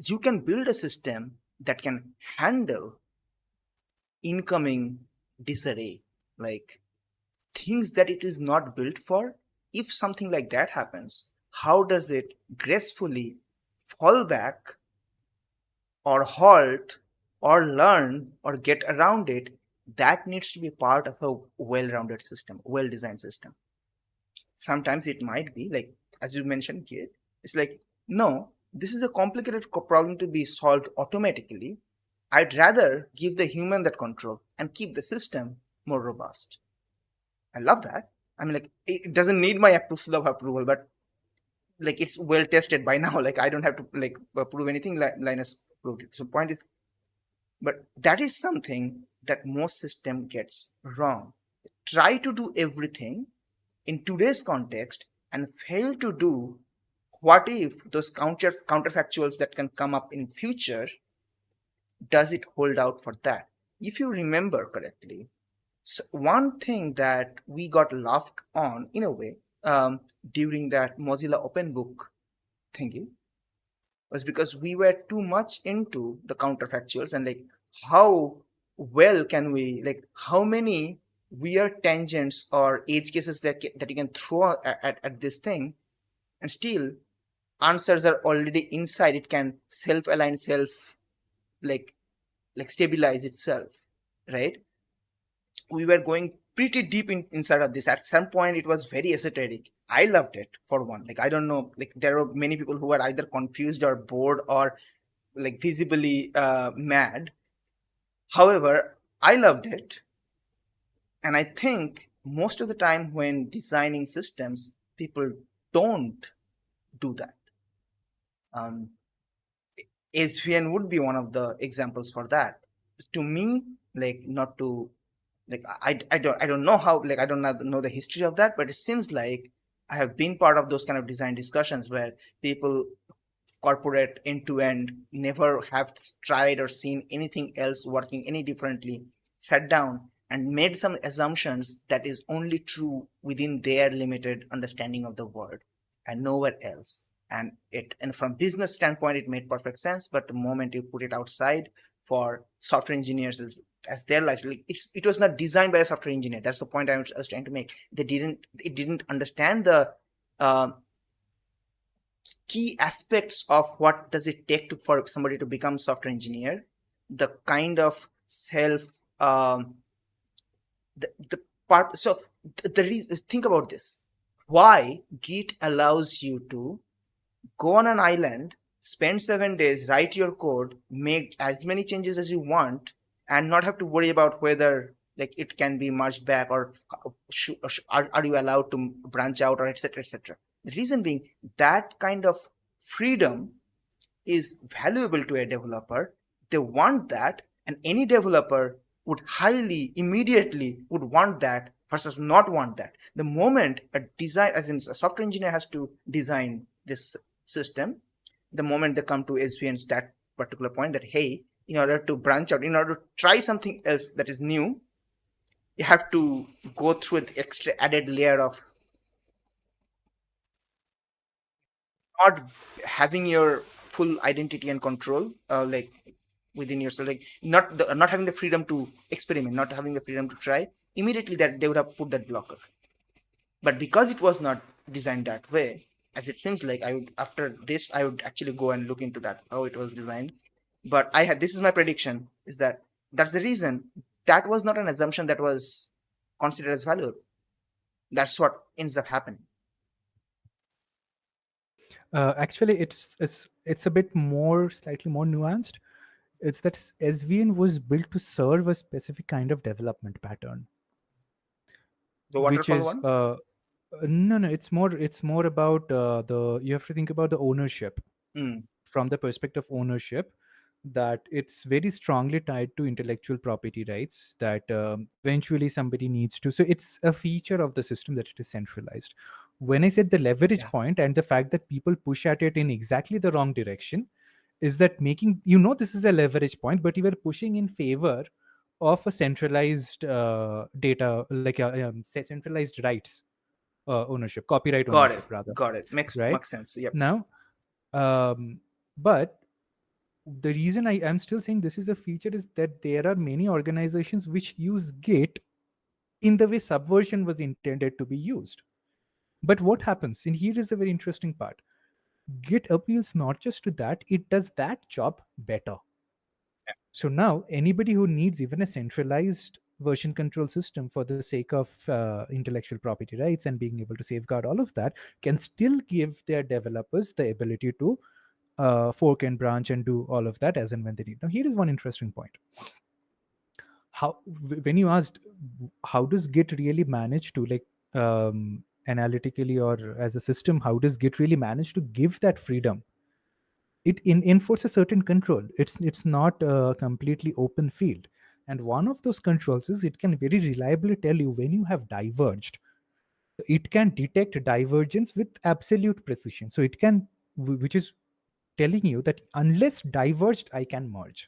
you can build a system that can handle incoming disarray, like things that it is not built for. If something like that happens, how does it gracefully fall back or halt or learn or get around it? That needs to be part of a well-rounded system, well-designed system. Sometimes it might be like, as you mentioned here, it's like, no, this is a complicated problem to be solved automatically. I'd rather give the human that control and keep the system more robust. I love that. I mean, like, it doesn't need my approval of approval, but like it's well tested by now. Like I don't have to like prove anything. Linus proved it. So point is, but that is something that most system gets wrong. Try to do everything in today's context and fail to do what if those counterfactuals that can come up in future, does it hold out for that? If you remember correctly, so one thing that we got laughed on in a way during that Mozilla Open Book thingy was because we were too much into the counterfactuals and like how well can we, like how many weird tangents or edge cases that you can throw at this thing, and still answers are already inside, it can self align, self like stabilize itself, right? We were going pretty deep inside of this. At some point it was very esoteric. I loved it for one. Like I don't know, like there are many people who are either confused or bored or like visibly mad. However, I loved it, and I think most of the time when designing systems, people don't do that. um, SVN would be one of the examples for that. To me, like not to like I don't know how, like I don't know the history of that, but it seems like I have been part of those kind of design discussions where people, corporate end to end, never have tried or seen anything else working any differently, sat down and made some assumptions that is only true within their limited understanding of the world and nowhere else. And from business standpoint it made perfect sense, but the moment you put it outside for software engineers as their life, like it was not designed by a software engineer. That's the point I was trying to make. It didn't understand the uh, key aspects of what does it take for somebody to become software engineer, the kind of self the part. So the reason, think about this, why Git allows you to go on an island, spend 7 days, write your code, make as many changes as you want, and not have to worry about whether like it can be merged back or are you allowed to branch out or etc etc. The reason being that kind of freedom is valuable to a developer. They want that, and any developer would highly immediately would want that versus not want that. The moment a design, as in a software engineer has to design this system, the moment they come to SVN's that particular point that hey, in order to branch out, in order to try something else that is new, you have to go through the extra added layer of not having your full identity and control like within yourself, like not having the freedom to experiment, not having the freedom to try. Immediately that they would have put that blocker. But because it was not designed that way, as it seems like, I would, after this I would actually go and look into that how it was designed. But I had, this is my prediction, is that that's the reason that was not an assumption that was considered as valuable. That's what ends up happening. Actually, it's a bit more, slightly more nuanced. It's that SVN was built to serve a specific kind of development pattern, The which waterfall is one. no, it's more about the you have to think about the ownership Mm, from the perspective of ownership, that it's very strongly tied to intellectual property rights, that eventually somebody needs to, so it's a feature of the system that it is centralized. When I said the leverage yeah, point and the fact that people push at it in exactly the wrong direction, is that making, this is a leverage point, but you are pushing in favor of a centralized data, like centralized rights, ownership, copyright got ownership it, rather, got it, right? makes sense. Yep. Now, but the reason I am still saying this is a feature is that there are many organizations which use Git in the way Subversion was intended to be used. But what happens, and here is a very interesting part, Git appeals not just to that, it does that job better. So now anybody who needs even a centralized version control system for the sake of intellectual property rights and being able to safeguard all of that can still give their developers the ability to fork and branch and do all of that as and when they need. Now, here is one interesting point. When you asked how does Git really manage to, like, analytically or as a system, how does Git really manage to give that freedom? It enforces certain control. It's not a completely open field, and one of those controls is it can very reliably tell you when you have diverged. It can detect divergence with absolute precision, so it can, which is telling you that unless diverged I can merge.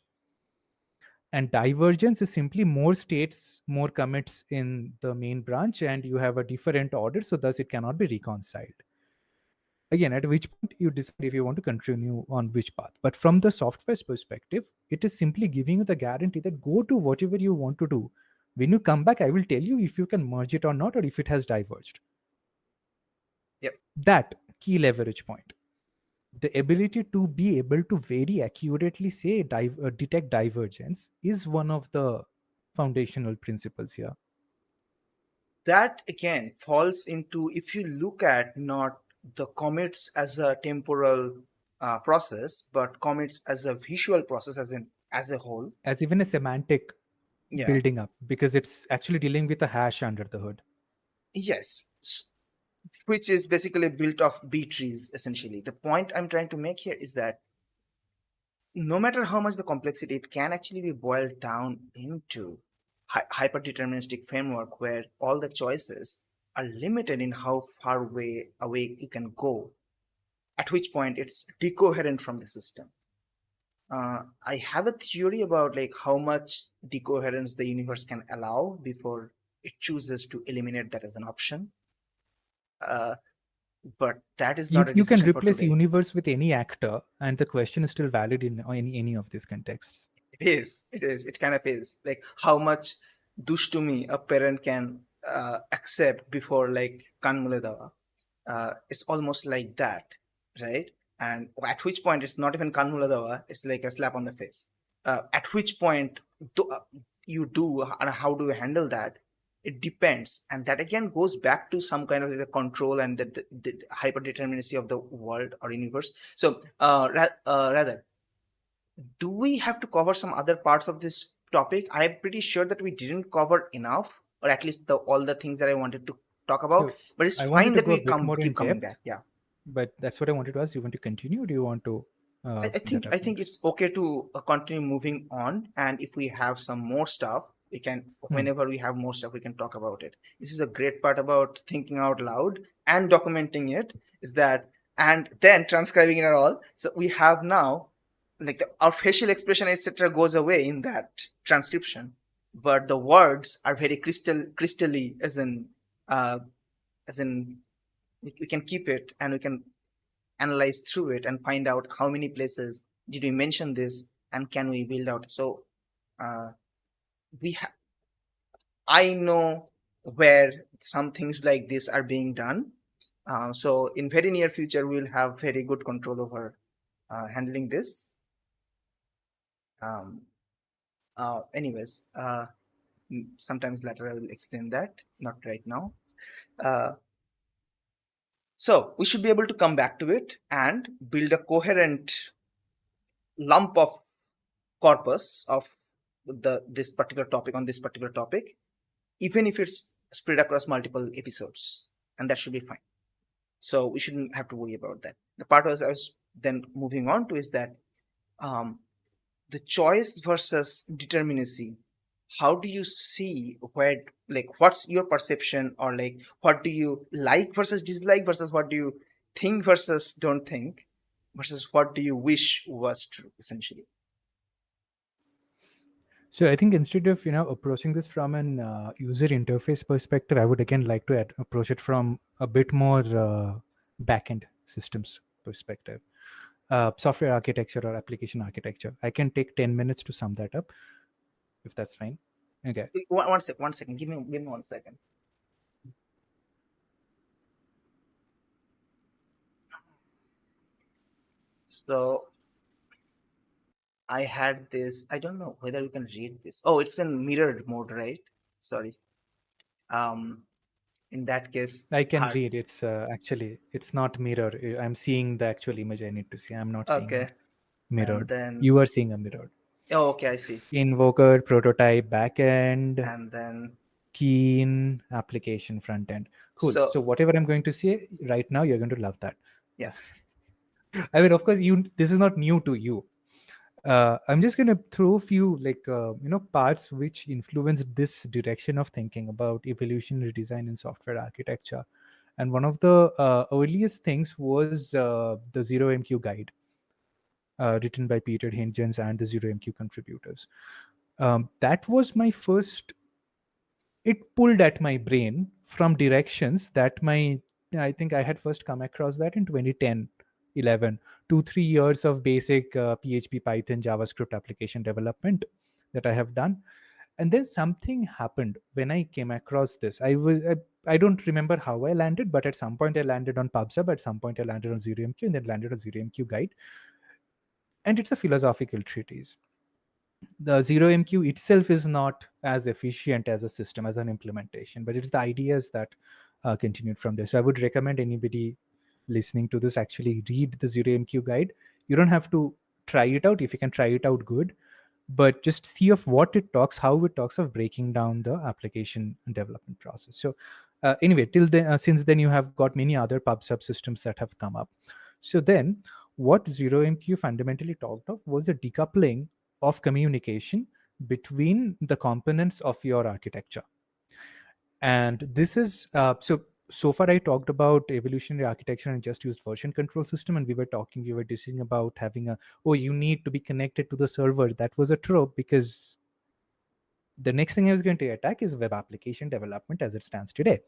And divergence is simply more states, more commits in the main branch, and you have a different order, so thus it cannot be reconciled. Again, at which point you decide if you want to continue on which path. But from the software's perspective, it is simply giving you the guarantee that go to whatever you want to do. When you come back, I will tell you if you can merge it or not, or if it has diverged. Yep. That key leverage point, the ability to be able to very accurately say detect divergence, is one of the foundational principles here. That again falls into, if you look at not the commits as a temporal process, but commits as a visual process, as a whole. As even a semantic Yeah. building up, because it's actually dealing with a hash under the hood. Yes. Which is basically built of B trees, essentially. The point I'm trying to make here is that no matter how much the complexity, it can actually be boiled down into hyperdeterministic framework where all the choices are limited in how far away you can go, at which point it's decoherent from the system. I have a theory about like how much decoherence the universe can allow before it chooses to eliminate that as an option. Uh, but that is not a You can discussion for replace today. universe with any actor, and the question is still valid in any of these contexts. It is. It is. It kind of is. Like how much dushtumi a parent can accept before like kanmule dawa. It's almost like that, right? And at which point it's not even kanmule dawa. It's like a slap on the face. At which point you do, and how do you handle that? It depends, and that again goes back to some kind of the control and the hyperdeterminacy of the world or universe. So rather, do we have to cover some other parts of this topic? I'm pretty sure that we didn't cover enough, or at least all the things that I wanted to talk about. So But it's I wanted fine to that go a we bit more keep in coming depth, back. Yeah. but that's what I wanted to ask. You want to continue, or do you want to I bring that think up I think next? it's okay to continue moving on, and if we have some more stuff, we can. Hmm. Whenever we have more stuff, we can talk about it. This is a great part about thinking out loud and documenting it. Is that, and then transcribing it all. So we have now, like our facial expression, etc., goes away in that transcription, but the words are very crystally, uh, as in we can keep it and we can analyze through it and find out how many places did we mention this and can we build out. So uh, we I know where some things like this are being done. So in very near future we'll have very good control over handling this. um, Anyways, sometimes later I will explain that, not right now. uh, so we should be able to come back to it and build a coherent lump of corpus of this particular topic on this particular topic, even if it's spread across multiple episodes, and that should be fine. So we shouldn't have to worry about that. The part I was then moving on to is that um, the choice versus determinacy. How do you see where, like, what's your perception, or like what do you like versus dislike versus what do you think versus don't think versus what do you wish was true, essentially. So I think instead of approaching this from an user interface perspective, I would again like to approach it from a bit more backend systems perspective, software architecture or application architecture. I can take 10 minutes to sum that up, if that's fine. Okay. One second. Give me 1 second. So I had this. I don't know whether you can read this. Oh, it's in mirrored mode, right? Sorry. Um, In that case, I can hard. read. It's actually it's not mirror. I'm seeing the actual image I need to see. I'm not seeing a Okay. And mirrored. then, You are seeing a mirrored. oh, okay, I see. Invoker, prototype, backend, And then, keen, application, front end. Cool. so So whatever I'm going to say right now, you're going to love that. yeah. I mean, of course, you. This is not new to you. I'm just going to throw a few parts which influenced this direction of thinking about evolutionary design in software architecture. And one of the earliest things was the Zero MQ guide, written by Peter Hitchens and the Zero MQ contributors. That was my first. It pulled at my brain from directions that my I think I had first come across that in 2010, 11, 2 3 years of basic PHP, Python, JavaScript application development that I have done. And then something happened when I came across this. I don't remember how I landed, but at some point I landed on PubSub, at some point I landed on Zero MQ, and then landed on Zero MQ guide. And it's a philosophical treatise. The Zero MQ itself is not as efficient as a system, as an implementation, but it's the ideas that continued from there. So I would recommend anybody listening to this actually read the Zero MQ guide. You don't have to try it out. If you can try it out, good, but just see of what it talks, how it talks of breaking down the application development process. So anyway, till then, since then you have got many other pub subsystems that have come up. So then what Zero MQ fundamentally talked of was a decoupling of communication between the components of your architecture. And this is so far I talked about evolutionary architecture and just used version control system, and we were discussing about having a, oh, you need to be connected to the server. That was a trope, because the next thing I was going to attack is web application development as it stands today.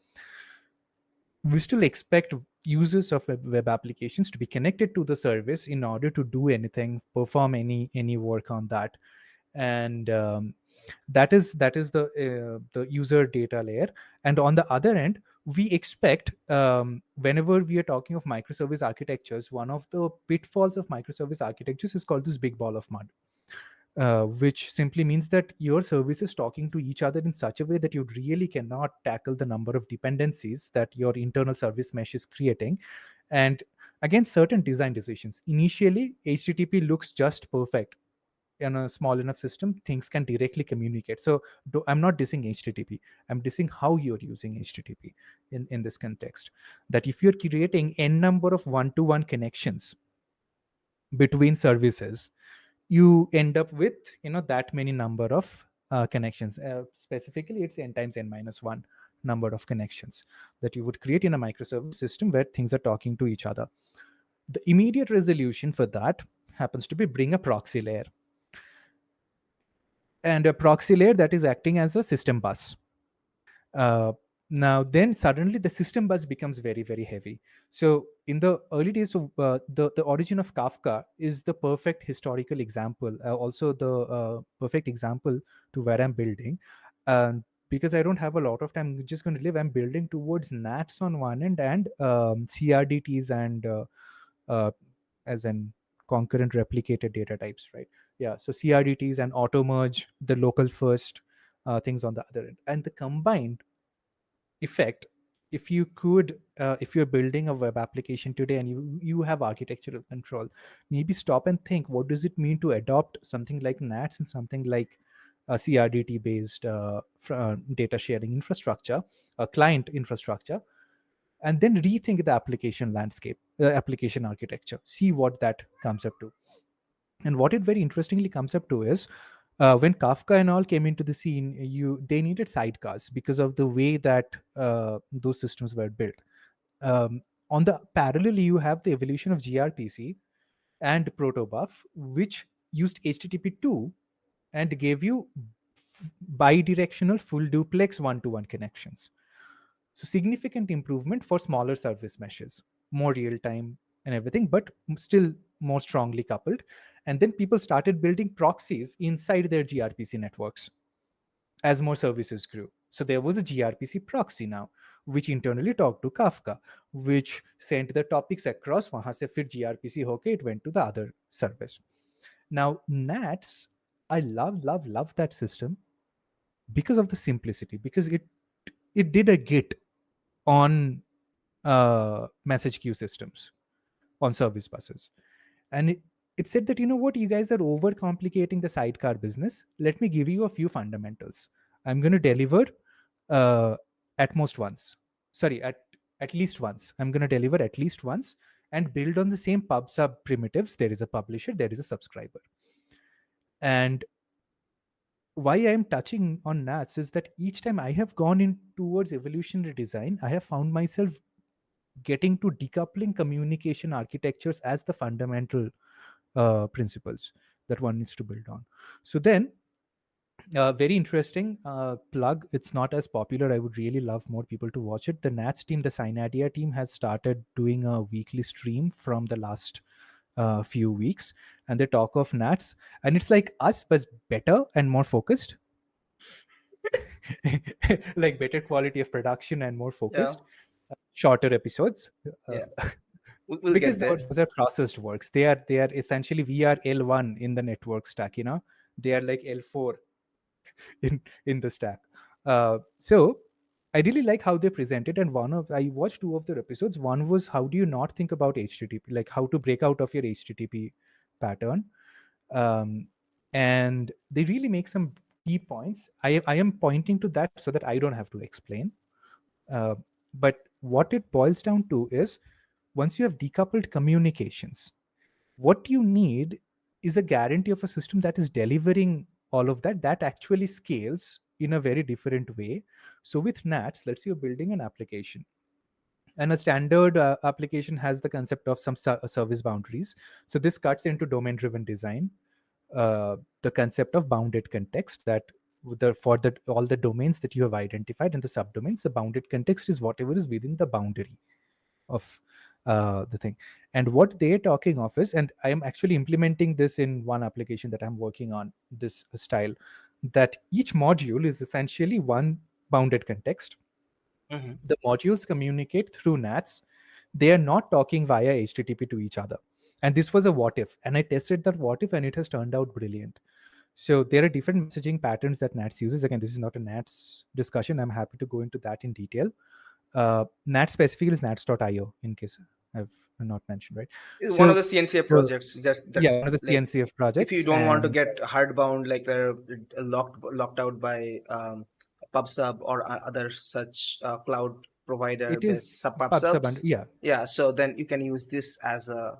We still expect users of web applications to be connected to the service in order to do anything, perform any work on that. And that is the user data layer. And on the other end, we expect, whenever we are talking of microservice architectures, one of the pitfalls of microservice architectures is called this big ball of mud, which simply means that your service is talking to each other in such a way that you really cannot tackle the number of dependencies that your internal service mesh is creating. And again, certain design decisions. Initially, HTTP looks just perfect. In a small enough system, things can directly communicate. So I'm not dissing HTTP. I'm dissing how you're using HTTP in this context. That if you're creating n number of one-to-one connections between services, you end up with that many number of connections. Specifically, it's n times n minus 1 number of connections that you would create in a microservice system where things are talking to each other. The immediate resolution for that happens to be bring a proxy layer, and a proxy layer that is acting as a system bus. Uh, Now, then suddenly the system bus becomes very, very heavy. So, in the early days of the origin of Kafka is the perfect historical example, also the perfect example to where I'm building. Because I don't have a lot of time, I'm just going to live. I'm building towards NATs on one end and CRDTs and uh, as in concurrent replicated data types, right? Yeah, so CRDTs and auto merge, the local first things on the other end, and the combined effect. If you're building a web application today and you have architectural control, maybe stop and think, what does it mean to adopt something like NATs and something like a CRDT based data sharing infrastructure, a client infrastructure, and then rethink the application landscape, application architecture, see what that comes up to. And what it very interestingly comes up to is, when Kafka and all came into the scene, they needed sidecars because of the way that those systems were built. On the parallel, you have the evolution of gRPC and protobuf, which used HTTP2 and gave you bidirectional full duplex one-to-one connections. So significant improvement for smaller service meshes, more real time and everything, but still more strongly coupled. And then people started building proxies inside their gRPC networks as more services grew. So there was a gRPC proxy now, which internally talked to Kafka, which sent the topics across. वहाँ से फिर gRPC होके it went to the other service. Now NATs, I love that system because of the simplicity, because it did a git. on message queue systems, on service buses. And it said that, you know what, you guys are overcomplicating the sidecar business. Let me give you a few fundamentals. I'm going to deliver uh, at most once. Sorry, at least once. I'm going to deliver at least once and build on the same pub sub primitives. There is a publisher, there is a subscriber. And why I am touching on NATs is that each time I have gone in towards evolutionary design, I have found myself getting to decoupling communication architectures as the fundamental principles that one needs to build on. So then, very interesting plug. It's not as popular. I would really love more people to watch it. The Nats team, the Synadia team, has started doing a weekly stream from the last few weeks, and they talk of Nats, and it's like us, but better and more focused. Like better quality of production and more Yeah, focused, shorter episodes. Uh, yeah, we'll because get there. those are processed works. They are essentially, we are L1 in the network stack. They are like L4 in the stack. So I really like how they presented, and I watched two of their episodes. One was how do you not think about HTTP, like how to break out of your HTTP pattern, um, and they really make some key points. I am pointing to that so that I don't have to explain. Uh, but what it boils down to is, once you have decoupled communications, what you need is a guarantee of a system that is delivering all of that actually scales in a very different way. So with NATs, let's say you're building an application, and a standard application has the concept of some service boundaries. So this cuts into domain driven design, the concept of bounded context, that for the all the domains that you have identified and the subdomains, the bounded context is whatever is within the boundary of the thing. And what they're talking of is, and I am actually implementing this in one application that I'm working on, this style, that each module is essentially one bounded context. Hmm. The modules communicate through NATs. They are not talking via HTTP to each other. And this was a what if, and I tested that what if, and it has turned out brilliant. So there are different messaging patterns that NATs uses. Again, this is not a NATs discussion. I'm happy to go into that in detail. NAT specifically is nats.io, in case I've not mentioned, right? It's one of So, the CNCF so projects. yeah, That's one of the like, CNCF if you projects, don't want to and get hardbound, like they're locked out by PubSub or other such cloud provider it based is sub PubSub, and PubSubs. yeah, Yeah, so then you can use this as a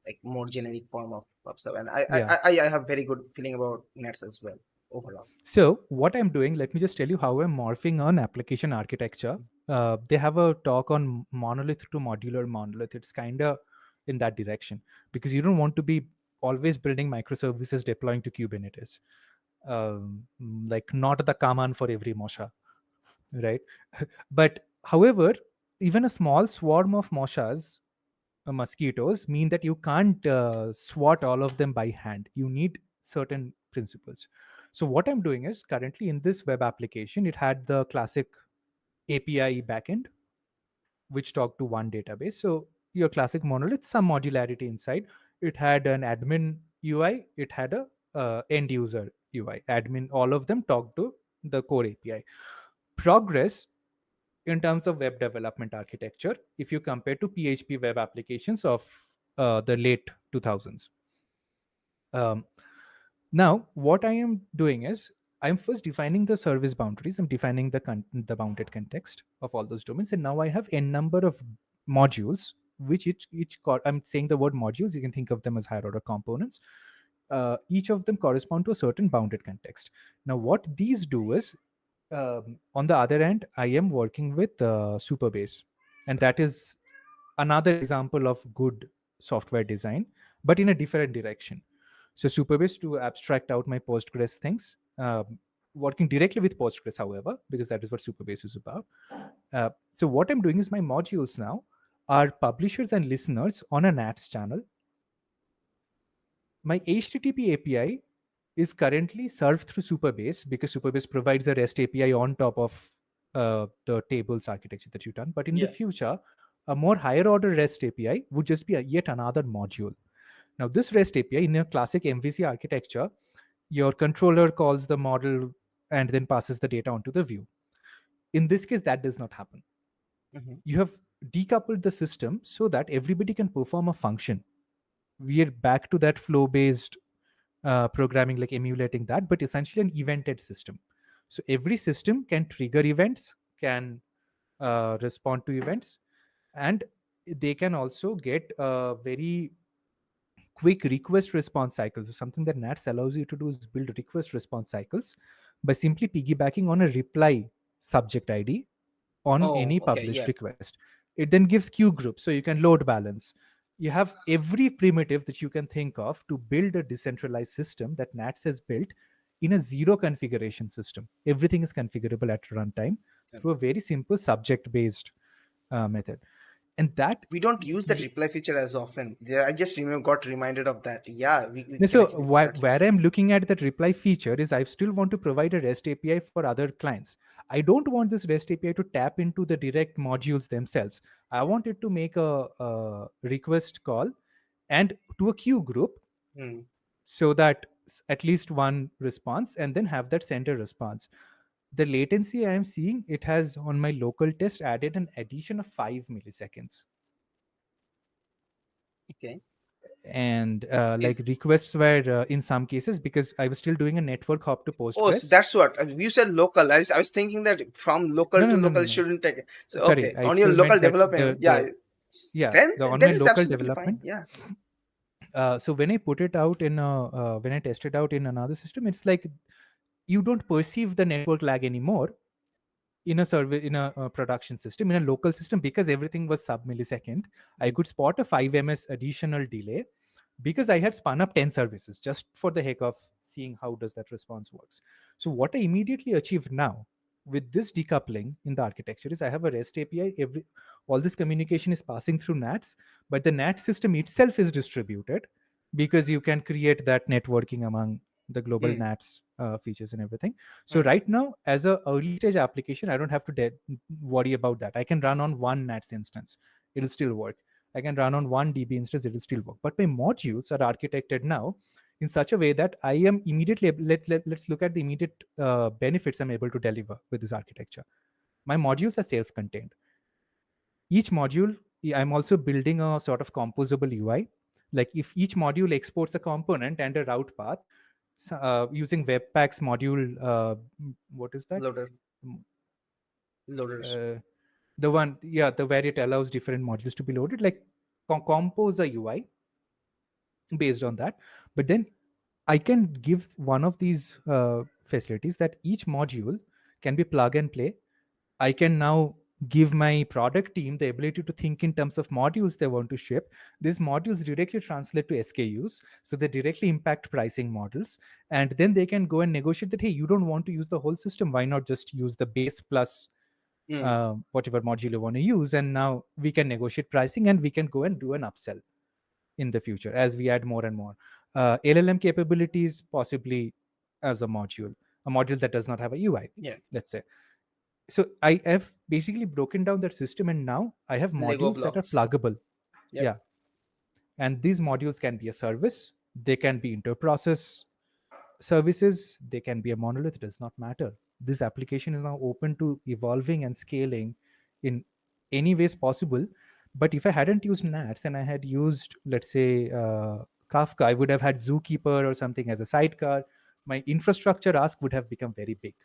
like more generic form of PubSub, and I I yeah. I, I have very good feeling about Nets as well overall. So what I'm doing, let me just tell you how I'm morphing on application architecture. They have a talk on monolith to modular monolith. It's kind of in that direction, because you don't want to be always building microservices deploying to Kubernetes. Like not the command for every Mosha, right? But however, even a small swarm of moshas, mosquitoes, mean that you can't swat all of them by hand. You need certain principles. So what I'm doing is, currently in this web application, it had the classic API backend, which talked to one database. So your classic monolith, some modularity inside. It had an admin UI, it had a end user UI. Admin, all of them talk to the core API. Progress in terms of web development architecture, if you compare to PHP web applications of the late 2000s. Um, Now, what I am doing is, I'm first defining the service boundaries. I'm defining the bounded context of all those domains, and now I have n number of modules, which I'm saying the word modules. You can think of them as higher order components. Each of them correspond to a certain bounded context. Now, what these do is, on the other end, I am working with Superbase, and that is another example of good software design, but in a different direction. So Superbase to abstract out my Postgres things, working directly with Postgres, however, because that is what Superbase is about. So what I'm doing is, my modules now are publishers and listeners on a NATS channel. My HTTP API is currently served through Superbase, because Superbase provides a REST API on top of the tables architecture that you've done. But in the Yeah. future, a more higher order REST API would just be yet another module. Now, this REST API in a classic MVC architecture, your controller calls the model and then passes the data onto the view. In this case, that does not happen. Mhm. You have decoupled the system so that everybody can perform a function. We are back to that flow based programming, like emulating that, but essentially an evented system. So every system can trigger events, can respond to events, and they can also get very quick request response cycles. So something that NATS allows you to do is build request response cycles by simply piggybacking on a reply subject ID on Oh, any okay, published yeah. request. It then gives queue groups, so you can load balance. You have every primitive that you can think of to build a decentralized system that NATS has built in a zero configuration system. Everything is configurable at runtime Yeah. through a very simple subject based method. And that We don't use that reply feature as often. Yeah, I just got reminded of that. Yeah, we no, can so actually start where using. I'm looking at that reply feature is I still want to provide a REST API for other clients. I don't want this REST API to tap into the direct modules themselves. I want it to make a request call and to a queue group, Hmm. so that at least one response, and then have that center response. The latency I am seeing, it has on my local test added an addition of 5 milliseconds. Okay. And Is like requests were in some cases, because I was still doing a network hop to Oh, so Postgres. that's what you said. Local. I was thinking that from local No, to no, no, local no, no. shouldn't take. So Sorry, okay, I on your still local meant that development, yeah. yeah, Then on then my it's local absolutely fine. development. Yeah. So when I put it out in when I test it out in another system, it's like you don't perceive the network lag anymore in a service, in a production system, in a local system, because everything was sub millisecond. I Mm. could spot a 5 ms additional delay because I had spun up 10 services just for the heck of seeing how does that response works. So what I immediately achieved now with this decoupling in the architecture is I have a REST API. All this communication is passing through NATs, but the NAT system itself is distributed because you can create that networking among the global Mm. NATs features and everything. So Mm. right now, as a early stage application, I don't have to worry about that. I can run on one NATs instance; it'll still work. I can run on one DB instance; it will still work. But my modules are architected now in such a way that I am immediately let's look at the immediate benefits I'm able to deliver with this architecture. My modules are self-contained. Each module, I'm also building a sort of composable UI. Like if each module exports a component and a route path, using Webpack's module, what is that? Loader. Mm, Loaders. Uh, the one, yeah, the where it allows different modules to be loaded, like compose a UI based on that. But then I can give one of these facilities that each module can be plug and play. I can now give my product team the ability to think in terms of modules they want to ship. These modules directly translate to SKUs, so they directly impact pricing models. And then they can go and negotiate that, hey, you don't want to use the whole system. Why not just use the base plus Mm. whatever module you want to use? And now we can negotiate pricing and we can go and do an upsell in the future as we add more and more LLM capabilities, possibly as a module that does not have a UI, Yeah. let's say. So I have basically broken down that system, and now I have Lego modules that are blocks. pluggable. Yep. Yeah, and these modules can be a service, they can be interprocess services, they can be a monolith. It does not matter. This application is now open to evolving and scaling in any ways possible. But if I hadn't used NATs and I had used, let's say, Kafka, I would have had Zookeeper or something as a sidecar. My infrastructure ask would have become very big.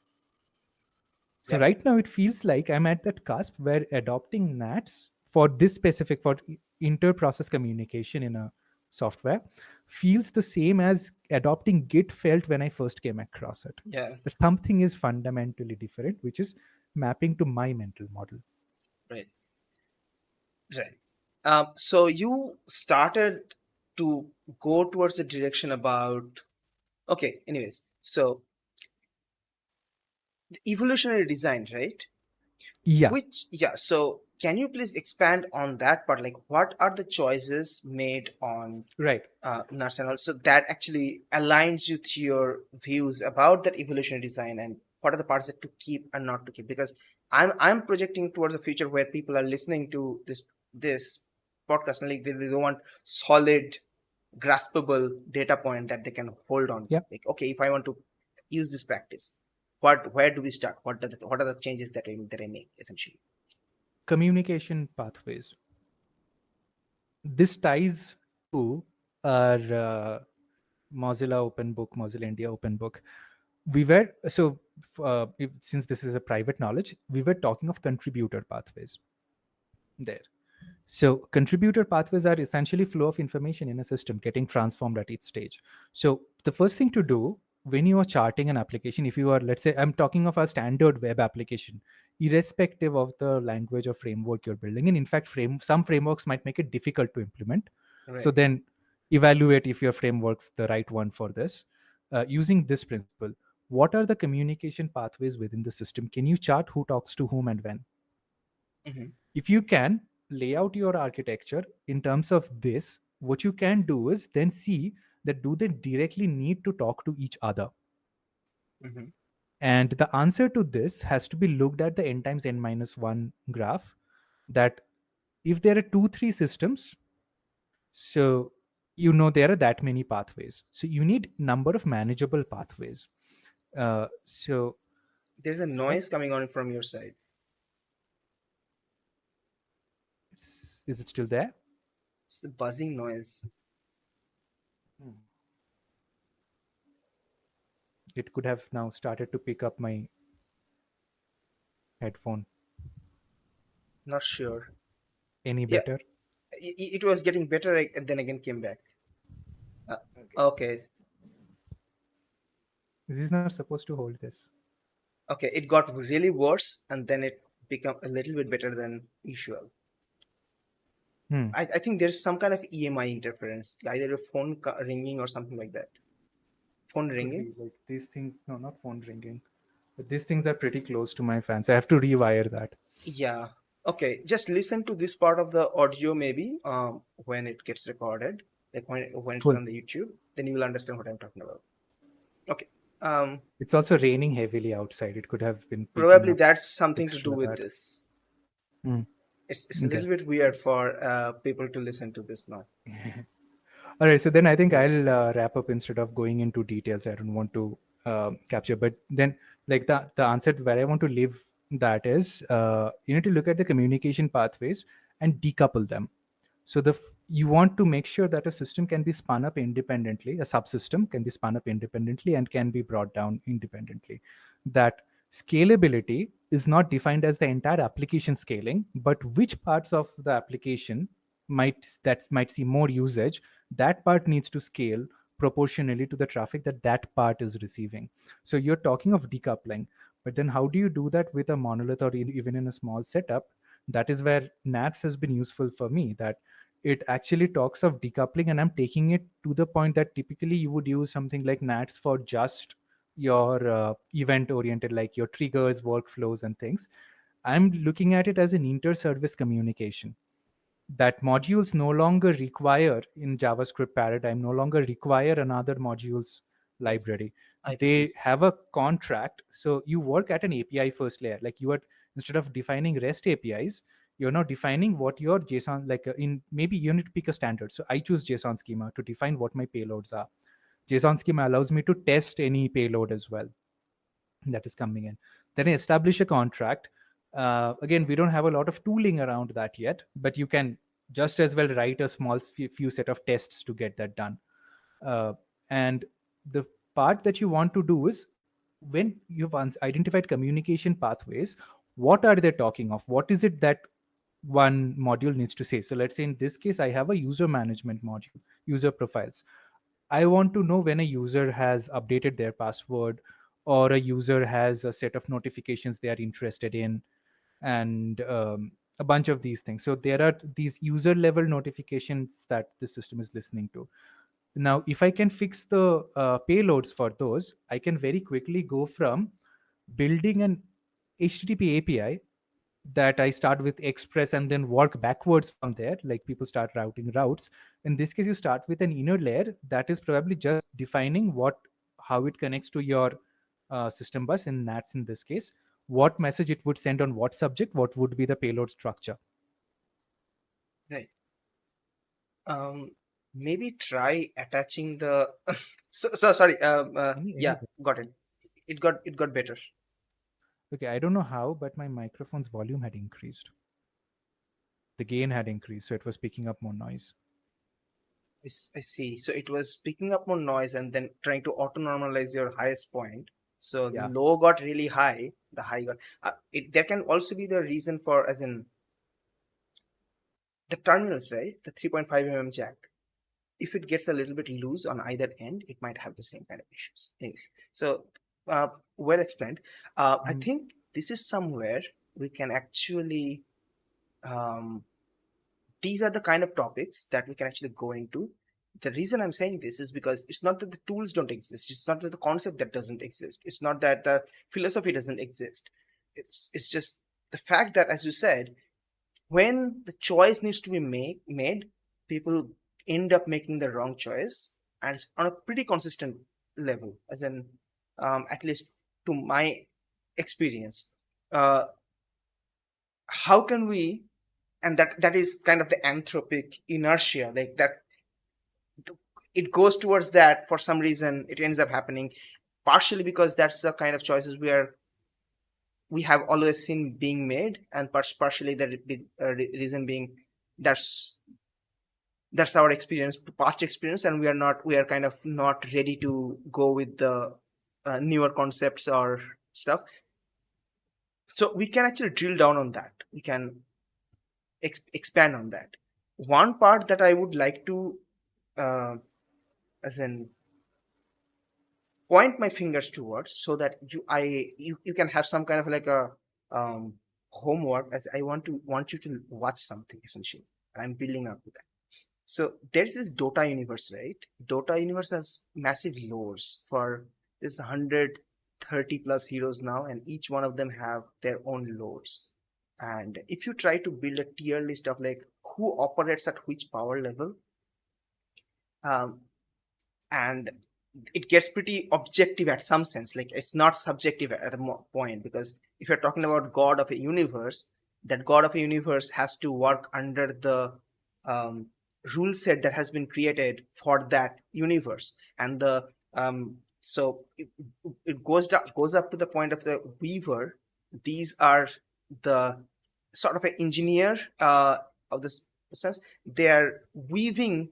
So Yep. right now it feels like I'm at that cusp where adopting NATs for this specific, for inter-process communication in a software, feels the same as adopting Git felt when I first came across it. Yeah. That something is fundamentally different, which is mapping to my mental model. Right. Right. So you started to go towards the direction about. Okay. Anyways, so the evolutionary design, right? Yeah, Which, yeah, so can you please expand on that part? Like, what are the choices made on right. nuts and all, so that actually aligns you to your views about that evolutionary design, and what are the parts that to keep and not to keep? Because I'm projecting towards a future where people are listening to this podcast and like they want solid, graspable data point that they can hold on to. Yeah. Like, okay, if I want to use this practice, where do we start? What are the changes that I make essentially? communication pathways. This ties to our Mozilla Open Book, Mozilla India Open Book. We were so since this is a private knowledge, we were talking of contributor pathways there. So contributor pathways are essentially flow of information in a system getting transformed at each stage. So the first thing to do when you are charting an application, if you are, let's say, I'm talking of a standard web application, irrespective of the language or framework you're building, and in fact, some frameworks might make it difficult to implement. So Right. then evaluate if your framework's the right one for this. Using this principle, what are the communication pathways within the system? Can you chart who talks to whom and when? Hmm. If you can lay out your architecture in terms of this, what you can do is then see that do they directly need to talk to each other. Hmm. And the answer to this has to be looked at the n times n minus 1 graph, that if there are 2 3 systems, so there are that many pathways, so you need number of manageable pathways. So There's a I, noise coming on from your side. is it still there? It's a buzzing noise. Hmm. It could have now started to pick up my headphone. Not sure. Any Yeah, better? it was getting better, and then again came back. Uh, Okay. okay, This is not supposed to hold this. okay. It got really worse, and then it became a little bit better than usual. Hmm. I think there's some kind of EMI interference, either a phone ringing or something like that. Phone Could ringing. be like these things. No, not phone ringing. But these things are pretty close to my fans. I have to rewire that. Yeah. Okay. Just listen to this part of the audio maybe when it gets recorded, like when it's Cool. on the YouTube, then you will understand what I'm talking about. Okay. Um, It's also raining heavily outside. It could have been picking Probably up that's something to do extra with that. this. Hmm. It's a Okay. little bit weird for people to listen to this now. All right. So then I think Yes. I'll wrap up instead of going into details. I don't want to capture. But then, like the answer where I want to leave that is, you need to look at the communication pathways and decouple them. So you want to make sure that a system can be spun up independently, a subsystem can be spun up independently and can be brought down independently. That scalability is not defined as the entire application scaling, but which parts of the application might see more usage, that part needs to scale proportionally to the traffic that part is receiving. So you're talking of decoupling, but then how do you do that with a monolith or even in a small setup? That is where NATS has been useful for me, that it actually talks of decoupling, and I'm taking it to the point that typically you would use something like NATS for just your event oriented, like your triggers, workflows and things. I'm looking at it as an inter-service communication, that modules no longer require, in JavaScript paradigm, no longer require another modules Right. library. They IPCs. have a contract. So you work at an API first layer, like you are, instead of defining REST APIs, you're now defining what your JSON, like in maybe you need to pick a standard. So I choose JSON schema to define what my payloads are. JSON schema allows me to test any payload as well that is coming in. Then I establish a contract. Again, we don't have a lot of tooling around that yet, but you can just as well write a small few set of tests to get that done. And the part that you want to do is, when you've identified communication pathways, what are they talking of? What is it that one module needs to say? So let's say in this case, I have a user management module, user profiles. I want to know when a user has updated their password, or a user has a set of notifications they are interested in, and a bunch of these things. So there are these user level notifications that the system is listening to. Now, if I can fix the payloads for those, I can very quickly go from building an HTTP API that I start with Express and then work backwards from there. Like people start routing routes. In this case, you start with an inner layer that is probably just defining how it connects to your system bus in NATS in this case, what message it would send on what subject, what would be the payload structure. Right. Um, Maybe try attaching the. So sorry. Yeah, Any got it. It got better. Okay, I don't know how, but my microphone's volume had increased. the gain had increased, so it was picking up more noise. I see. So it was picking up more noise and then trying to auto normalize your highest point. So the Yeah. low got really high, the high got. There can also be the reason for, as in the terminals, right? The 3.5 jack. If it gets a little bit loose on either end, it might have the same kind of issues. Anyways, so well explained. I Um, think this is somewhere we can actually. Um, these are the kind of topics that we can actually go into. The reason I'm saying this is because it's not that the tools don't exist. It's not that the concept that doesn't exist. It's not that the philosophy doesn't exist. It's just the fact that, as you said, when the choice needs to be made, people end up making the wrong choice, and it's on a pretty consistent level. As in, at least to my experience, uh, how can we? And that is kind of the anthropic inertia, like that it goes towards that. For some reason it ends up happening, partially because that's the kind of choices we have always seen being made, and partially the reason being that's our experience, past experience, and we are kind of not ready to go with the newer concepts or stuff. So we can actually drill down on that. We can expand on that. One part that I would like to uh, as in point my fingers towards, so that you can have some kind of like a um, homework, as I want you to watch something essentially, and I'm building up to that. So there's this Dota universe, right? Dota universe has massive lores. For this 130 plus heroes now, and each one of them have their own lores. And if you try to build a tier list of like who operates at which power level, um, and it gets pretty objective at some sense, like it's not subjective at a point, because if you're talking about god of a universe, that god of a universe has to work under the um, rule set that has been created for that universe. And the so it goes up to the point of the weaver. These are the sort of an engineer of this sense. They are weaving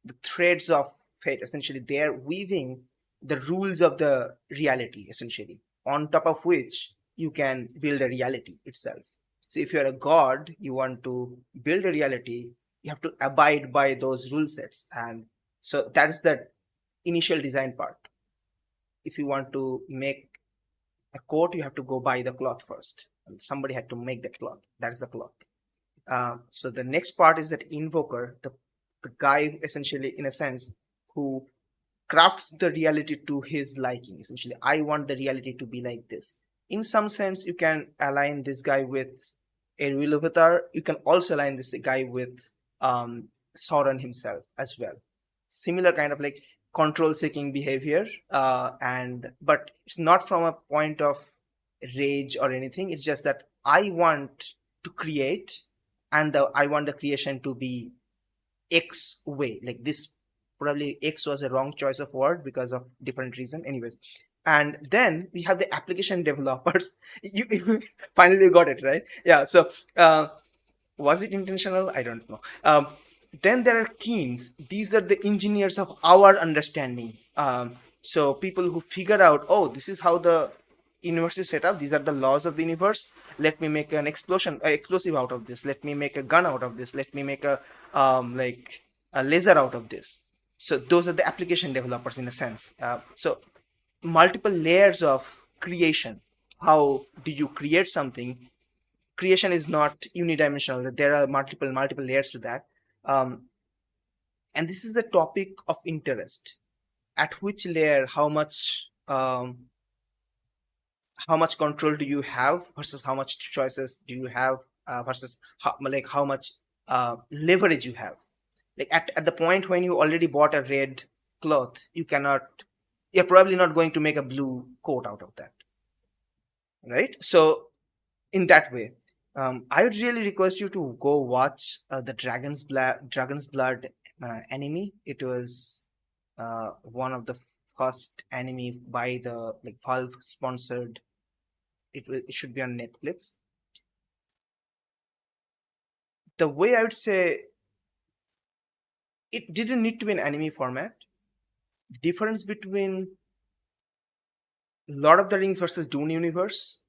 the threads of fate. Essentially, they're weaving the rules of the reality, essentially, on top of which you can build a reality itself. So if you're a god, you want to build a reality, you have to abide by those rule sets. And so that is the initial design part. If you want to make a coat, you have to go buy the cloth first, and somebody had to make that cloth. That is the cloth. So the next part is that invoker, the guy essentially, in a sense, who crafts the reality to his liking. Essentially, I want the reality to be like this. In some sense, you can align this guy with a real avatar. You can also align this guy with Sauron himself as well. Similar kind of like control-seeking behavior, and but it's not from a point of rage or anything. It's just that I want to create, and I want the creation to be X way, like this. Probably X was a wrong choice of word because of different reason. Anyways, and then we have the application developers. You finally got it right. Yeah. So was it intentional? I don't know. Then there are keens. These are the engineers of our understanding. So people who figure out, oh, this is how the universe is set up. These are the laws of the universe. Let me make an explosive out of this. Let me make a gun out of this. Let me make like a laser out of this. So those are the application developers in a sense. So multiple layers of creation. How do you create something? Creation is not unidimensional. There are multiple layers to that. um, and this is a topic of interest. At which layer, how much control do you have versus how much choices do you have, versus how much leverage you have. Like at the point when you already bought a red cloth, you're probably not going to make a blue coat out of that, right? So in that way, I would really request you to go watch the Dragon's Blood anime. It was one of the first anime by the like Valve sponsored. It should be on Netflix. the way I would say, it didn't need to be an anime format. The difference between Lord of the Rings versus Dune universe,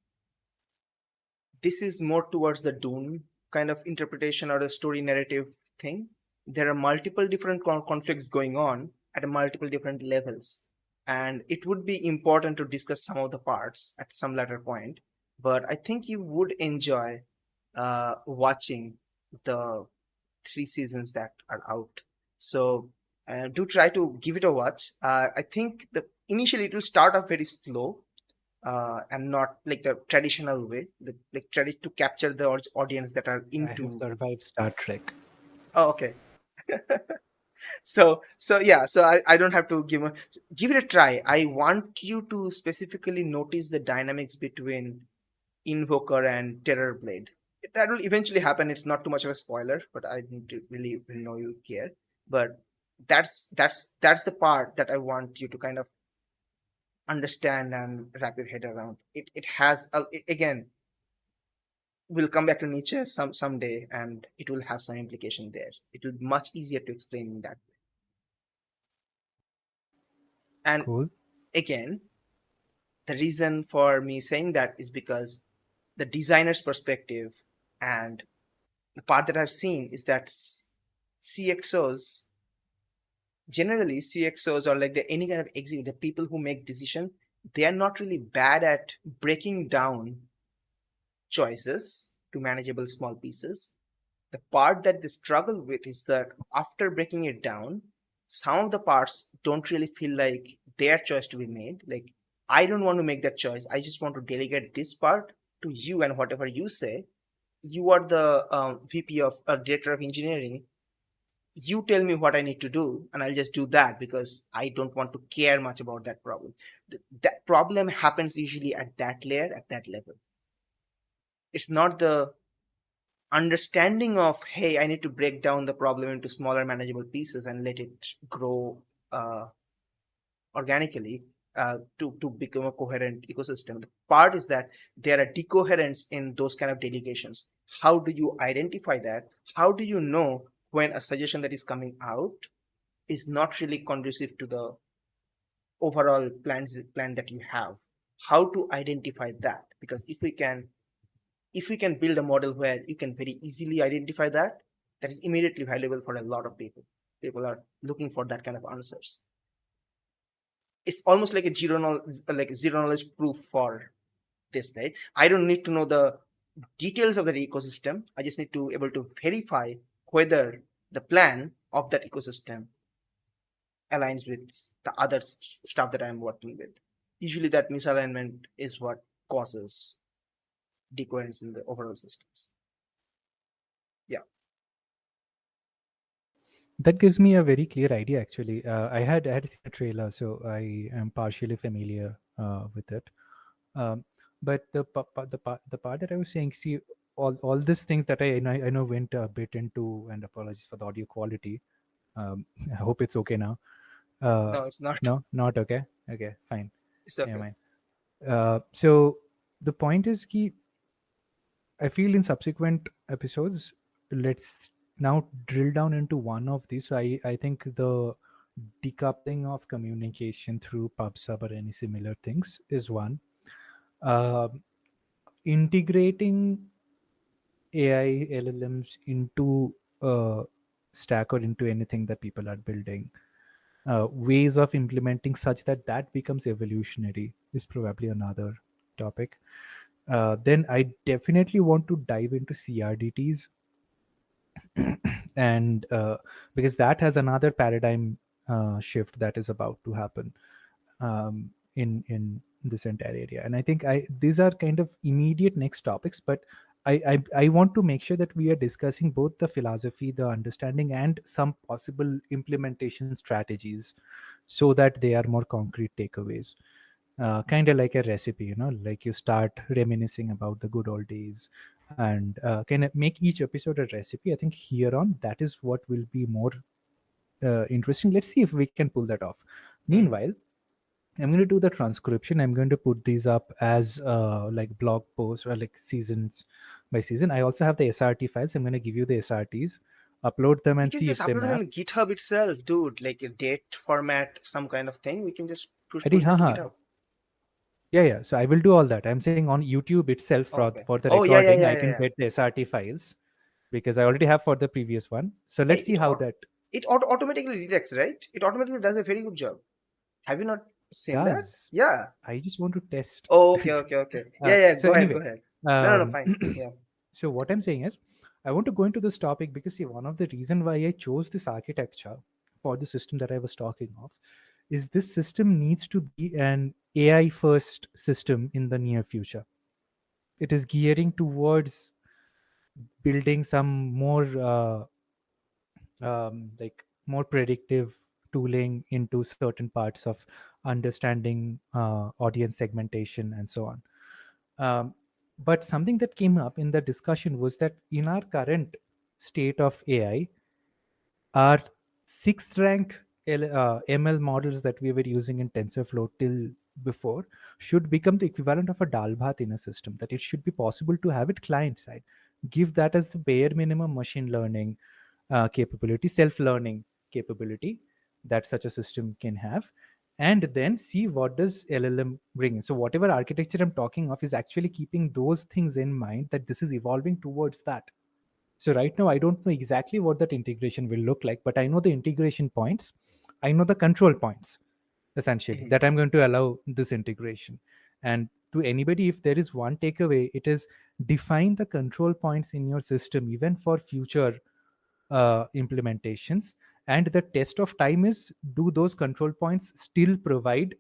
this is more towards the Dune kind of interpretation or the story narrative thing. There are multiple different conflicts going on at multiple different levels, and it would be important to discuss some of the parts at some later point. But I think you would enjoy watching the 3 seasons that are out. So do try to give it a watch. I think the initially it will start off very slow, and not like the traditional way, like try to capture the audience that are I have into. survived Star Trek. Oh, okay. So yeah, so I don't have to give it a try. I want you to specifically notice the dynamics between Invoker and Terror Blade. That will eventually happen. It's not too much of a spoiler, but I need to really know you care. But that's the part that I want you to kind of understand and wrap your head around. It has again, we'll come back to Nietzsche someday, and it will have some implication there. It will be much easier to explain in that way. And Cool. again, the reason for me saying that is because the designer's perspective, and the part that I've seen is that CXOs, generally CXOs, or like any kind of executive, the people who make decision, they are not really bad at breaking down choices to manageable small pieces. The part that they struggle with is that after breaking it down, some of the parts don't really feel like their choice to be made. Like, I don't want to make that choice. I just want to delegate this part to you, and whatever you say, you are the VP of director of engineering. You tell me what I need to do, and I'll just do that because I don't want to care much about that problem. That problem happens usually at that layer, at that level. It's not the understanding of, hey, I need to break down the problem into smaller manageable pieces and let it grow uh, organically to become a coherent ecosystem. The part is that there are decoherence in those kind of delegations. How do you identify that? How do you know when a suggestion that is coming out is not really conducive to the overall plan that you have? How to identify that? Because if we can build a model where you can very easily identify that, that is immediately valuable for a lot of people. People are looking for that kind of answers. It's almost like zero knowledge proof for this, right? I don't need to know the details of the ecosystem. I just need to able to verify whether the plan of that ecosystem aligns with the other stuff that I'm working with. Usually that misalignment is what causes decoherence in the overall systems. Yeah. That gives me a very clear idea. Actually, I had seen a trailer, so I am partially familiar with it. Um, but the part that I was saying, see, all these things that I know went a bit into, and apologies for the audio quality. I hope it's okay now. Uh, No, it's not. no, not okay. Okay, fine. It's Never okay. mind. So the point is, key. I feel in subsequent episodes, let's now drill down into one of these. So I think the decoupling of communication through PubSub or any similar things is one. Um Integrating AI LLMs into Stack or into anything that people are building. Ways of implementing such that that becomes evolutionary is probably another topic. Then I definitely want to dive into CRDTs, and because that has another paradigm shift that is about to happen in this entire area. And I think I these are kind of immediate next topics, but I want to make sure that we are discussing both the philosophy, the understanding, and some possible implementation strategies, so that they are more concrete takeaways. Kind of like a recipe, like you start reminiscing about the good old days, and kind of make each episode a recipe. I think here on that is what will be more interesting. Let's see if we can pull that off. Hmm. Meanwhile, I'm going to do the transcription. I'm going to put these up as like blog posts or like seasons by season. I also have the SRT files. I'm going to give you the SRTs, upload them We and can see just if they upload them map. in GitHub itself, dude. Like a date format, some kind of thing. We can just Adi, push them to haha. GitHub. Yeah, yeah. So I will do all that. I'm saying on YouTube itself Okay. for the Oh yeah, yeah, recording, yeah, I yeah, can yeah. get the SRT files because I already have for the previous one. So Hey, let's see how that it automatically detects, right? It automatically does a very good job. Have you not seen that? does. Yeah. I just want to test. Oh, okay, okay, okay. Yeah, yeah. So Go ahead, go anyway, ahead. No, no, no. um, Fine. Yeah. so what I'm saying is, I want to go into this topic because see, one of the reason why I chose this architecture for the system that I was talking of is this system needs to be an AI first system in the near future. It is gearing towards building some more like more predictive tooling into certain parts of understanding audience segmentation and so on. But something that came up in the discussion was that in our current state of AI, our sixth rank ML models that we were using in TensorFlow till before should become the equivalent of a dalbhat in a system, that it should be possible to have it client side. Give that as the bare minimum machine learning capability, self learning capability that such a system can have, and then see what does LLM bring. So whatever architecture I'm talking of is actually keeping those things in mind, that this is evolving towards that. So right now, I don't know exactly what that integration will look like, but I know the integration points. I know the control points, essentially, Mhm. that I'm going to allow this integration. And to anybody, if there is one takeaway, it is define the control points in your system, even for future implementations. And the test of time is, do those control points still provide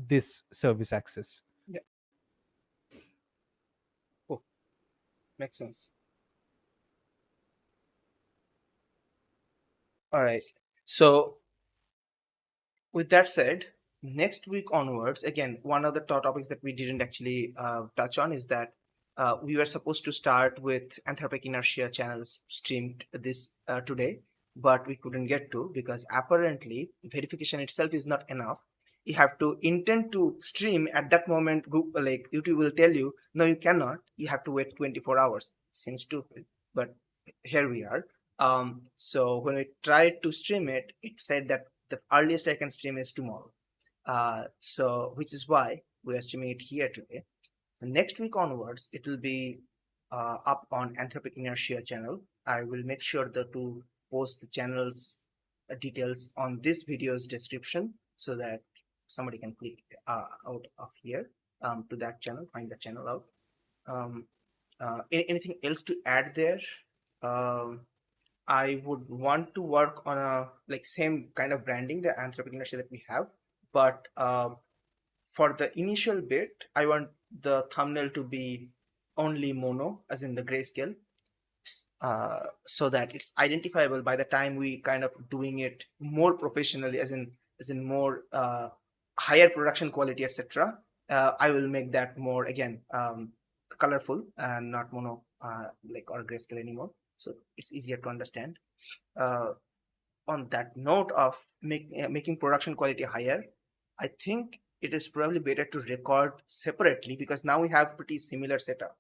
this service access? Yeah. Oh, makes sense. All right. So with that said, next week onwards, again, one of the topics that we didn't actually touch on is that we were supposed to start with Anthropic Inertia channels streamed this today, but we couldn't get to because apparently verification itself is not enough. You have to intend to stream at that moment. Google, like YouTube will tell you, no, you cannot. You have to wait 24 hours. Seems stupid, but here we are. So when we tried to stream it, it said that the earliest I can stream is tomorrow. So which is why we are streaming it here today. And next week onwards, it will be up on Anthropic Inertia channel. I will make sure to post the channel's details on this video's description so that somebody can click out of here to that channel, find the channel out. Um, anything else to add there? Um, I would want to work on a like same kind of branding, the entrepreneurship that we have, but for the initial bit, I want the thumbnail to be only mono, as in the grayscale, so that it's identifiable by the time we kind of doing it more professionally, as in more higher production quality, etc. I will make that more again colorful and not mono like or grayscale anymore, so it's easier to understand. Uh, on that note of making production quality higher, I think it is probably better to record separately because now we have pretty similar setup.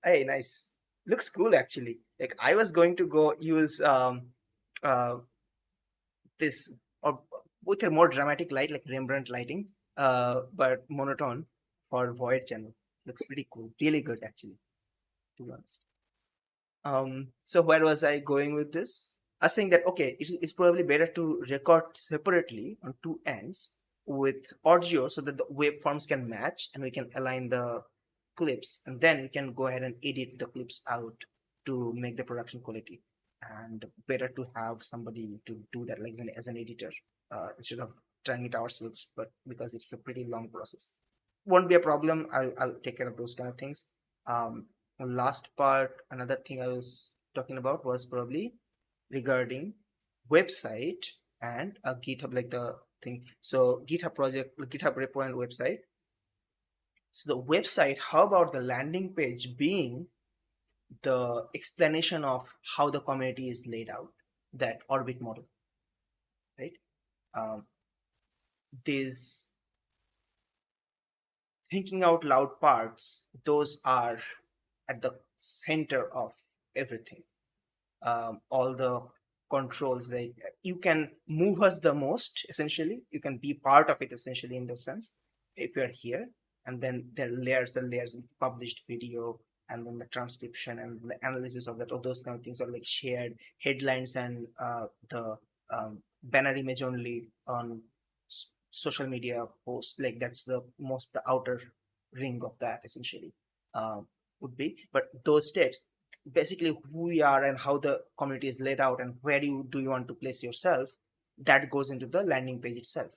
Hey, nice. Looks cool actually. Like I was going to go use uh this or with a more dramatic light like Rembrandt lighting, but monotone for void channel. Looks pretty cool. Really good actually, to be honest. So where was I going with this? I was saying that okay, it's probably better to record separately on two ends with audio so that the waveforms can match and we can align the clips, and then we can go ahead and edit the clips out to make the production quality. And better to have somebody to do that, like as an editor, instead of trying it ourselves. But because it's a pretty long process, won't be a problem. I'll take care of those kind of things. Um, Last part, another thing I was talking about was probably regarding website and a GitHub, like the thing. So GitHub project, GitHub repo and website. So the website, how about the landing page being the explanation of how the community is laid out, that orbit model, right? Um, this. thinking out loud parts, those are at the center of everything. All the controls, like you can move us the most, essentially you can be part of it essentially, in the sense, if you're here. And then there are layers and layers of published video, and then the transcription and the analysis of that, all those kind of things are like shared headlines, and the banner image only on social media posts, like that's the most, the outer ring of that essentially, would be. But those steps, basically who we are and how the community is laid out and where do you want to place yourself, that goes into the landing page itself.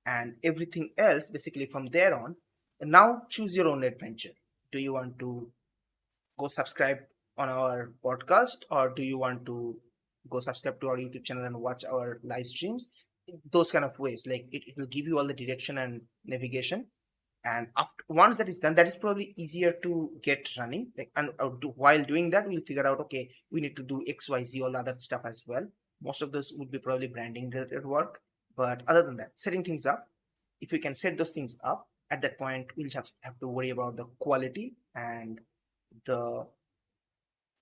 And everything else basically from there on, now choose your own adventure. Do you want to go subscribe on our podcast, or do you want to go subscribe to our YouTube channel and watch our live streams? Those kind of ways, like it will give you all the direction and navigation. And after, once that is done, that is probably easier to get running, like, and while doing that we'll figure out, okay, we need to do XYZ, all the other stuff as well. Most of those would be probably branding related work, but other than that, setting things up, if we can set those things up, at that point we'll have to worry about the quality and the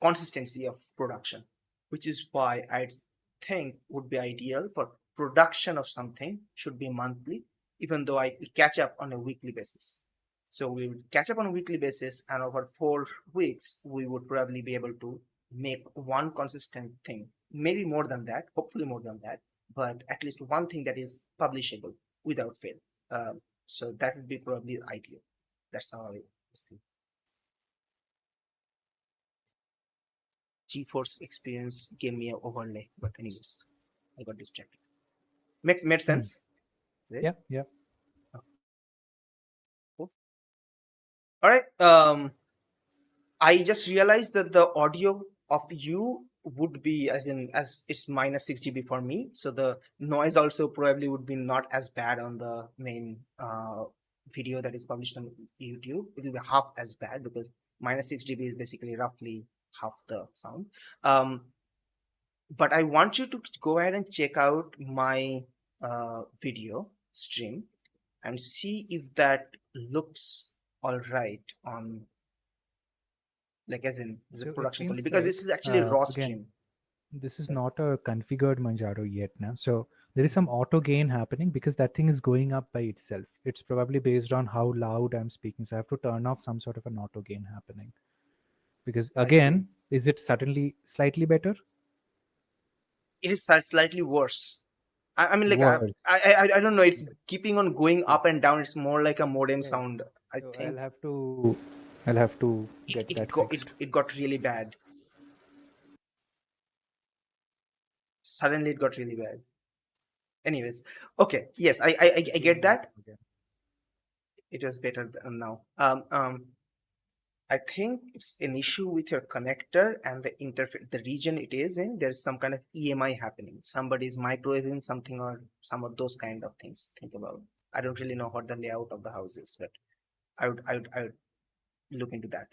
consistency of production, which is why I think would be ideal for production of something should be monthly, even though I catch up on a weekly basis. So we would catch up on a weekly basis, and over 4 weeks, we would probably be able to make one consistent thing, maybe more than that, hopefully more than that, but at least one thing that is publishable without fail. So that would be probably ideal. That's how I was thinking. GeForce experience gave me an overlay, but anyways, I got distracted. Makes made Hmm. sense, right? Yeah, yeah. Okay, cool. All right. I just realized that the audio of you would be as in, as it's minus 6 dB for me, so the noise also probably would be not as bad on the main video that is published on YouTube. It will be half as bad because minus 6 dB is basically roughly half the sound. Um, but I want you to go ahead and check out my video stream and see if that looks all right on, like, as in the So it production quality, seems because like, this is actually raw again, stream. this is So not a configured Manjaro yet now. So there is some auto gain happening because that thing is going up by itself. It's probably based on how loud I'm speaking. So I have to turn off some sort of an auto gain happening. Because I see. again, is it suddenly slightly better? It is slightly worse. I mean, like, Worse. I don't know. It's keeping on going Okay. up and down. It's more like a modem Okay. sound. I So think I'll have to it get it that got it, fixed. it got really bad. Suddenly, it got really bad. Anyways, okay. Yes, I get Tuning it that. up again. It was better than now. I think it's an issue with your connector and the interface, the region it is in. There's some kind of EMI happening. Somebody's microwaving something or some of those kind of things. Think about. I don't really know what the layout of the house is, but I would look into that.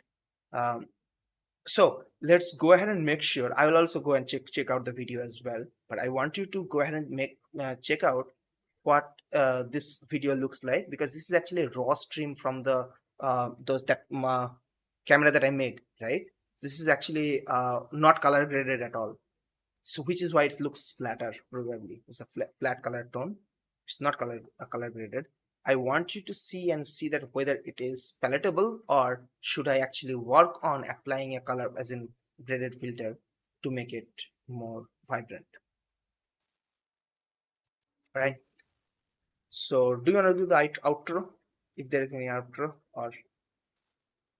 Um, so let's go ahead and make sure. I will also go and check out the video as well. But I want you to go ahead and make check out what this video looks like, because this is actually a raw stream from the those that camera that I made. Right. This is actually not color graded at all. So which is why it looks flatter. Probably it's a flat color tone. It's not color graded. I want you to see that whether it is palatable, or should I actually work on applying a color as in graded filter to make it more vibrant. All right. Cool. So do you want to do the outro, if there is any outro, or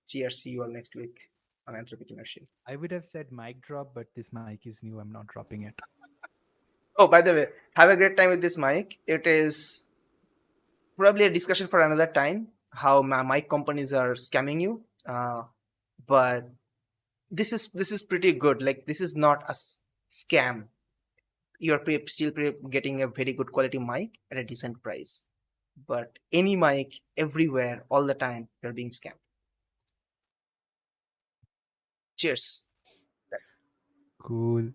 cheers, see you all next week on Anthropic Inertia. I would have said mic drop, but this mic is new. I'm not dropping it. Oh, by the way, have a great time with this mic. It is probably a discussion for another time, how mic companies are scamming you. But this is pretty good. Like, this is not a scam. You're still getting a very good quality mic at a decent price. But any mic, everywhere, all the time, you're being scammed. Cheers. That's Cool.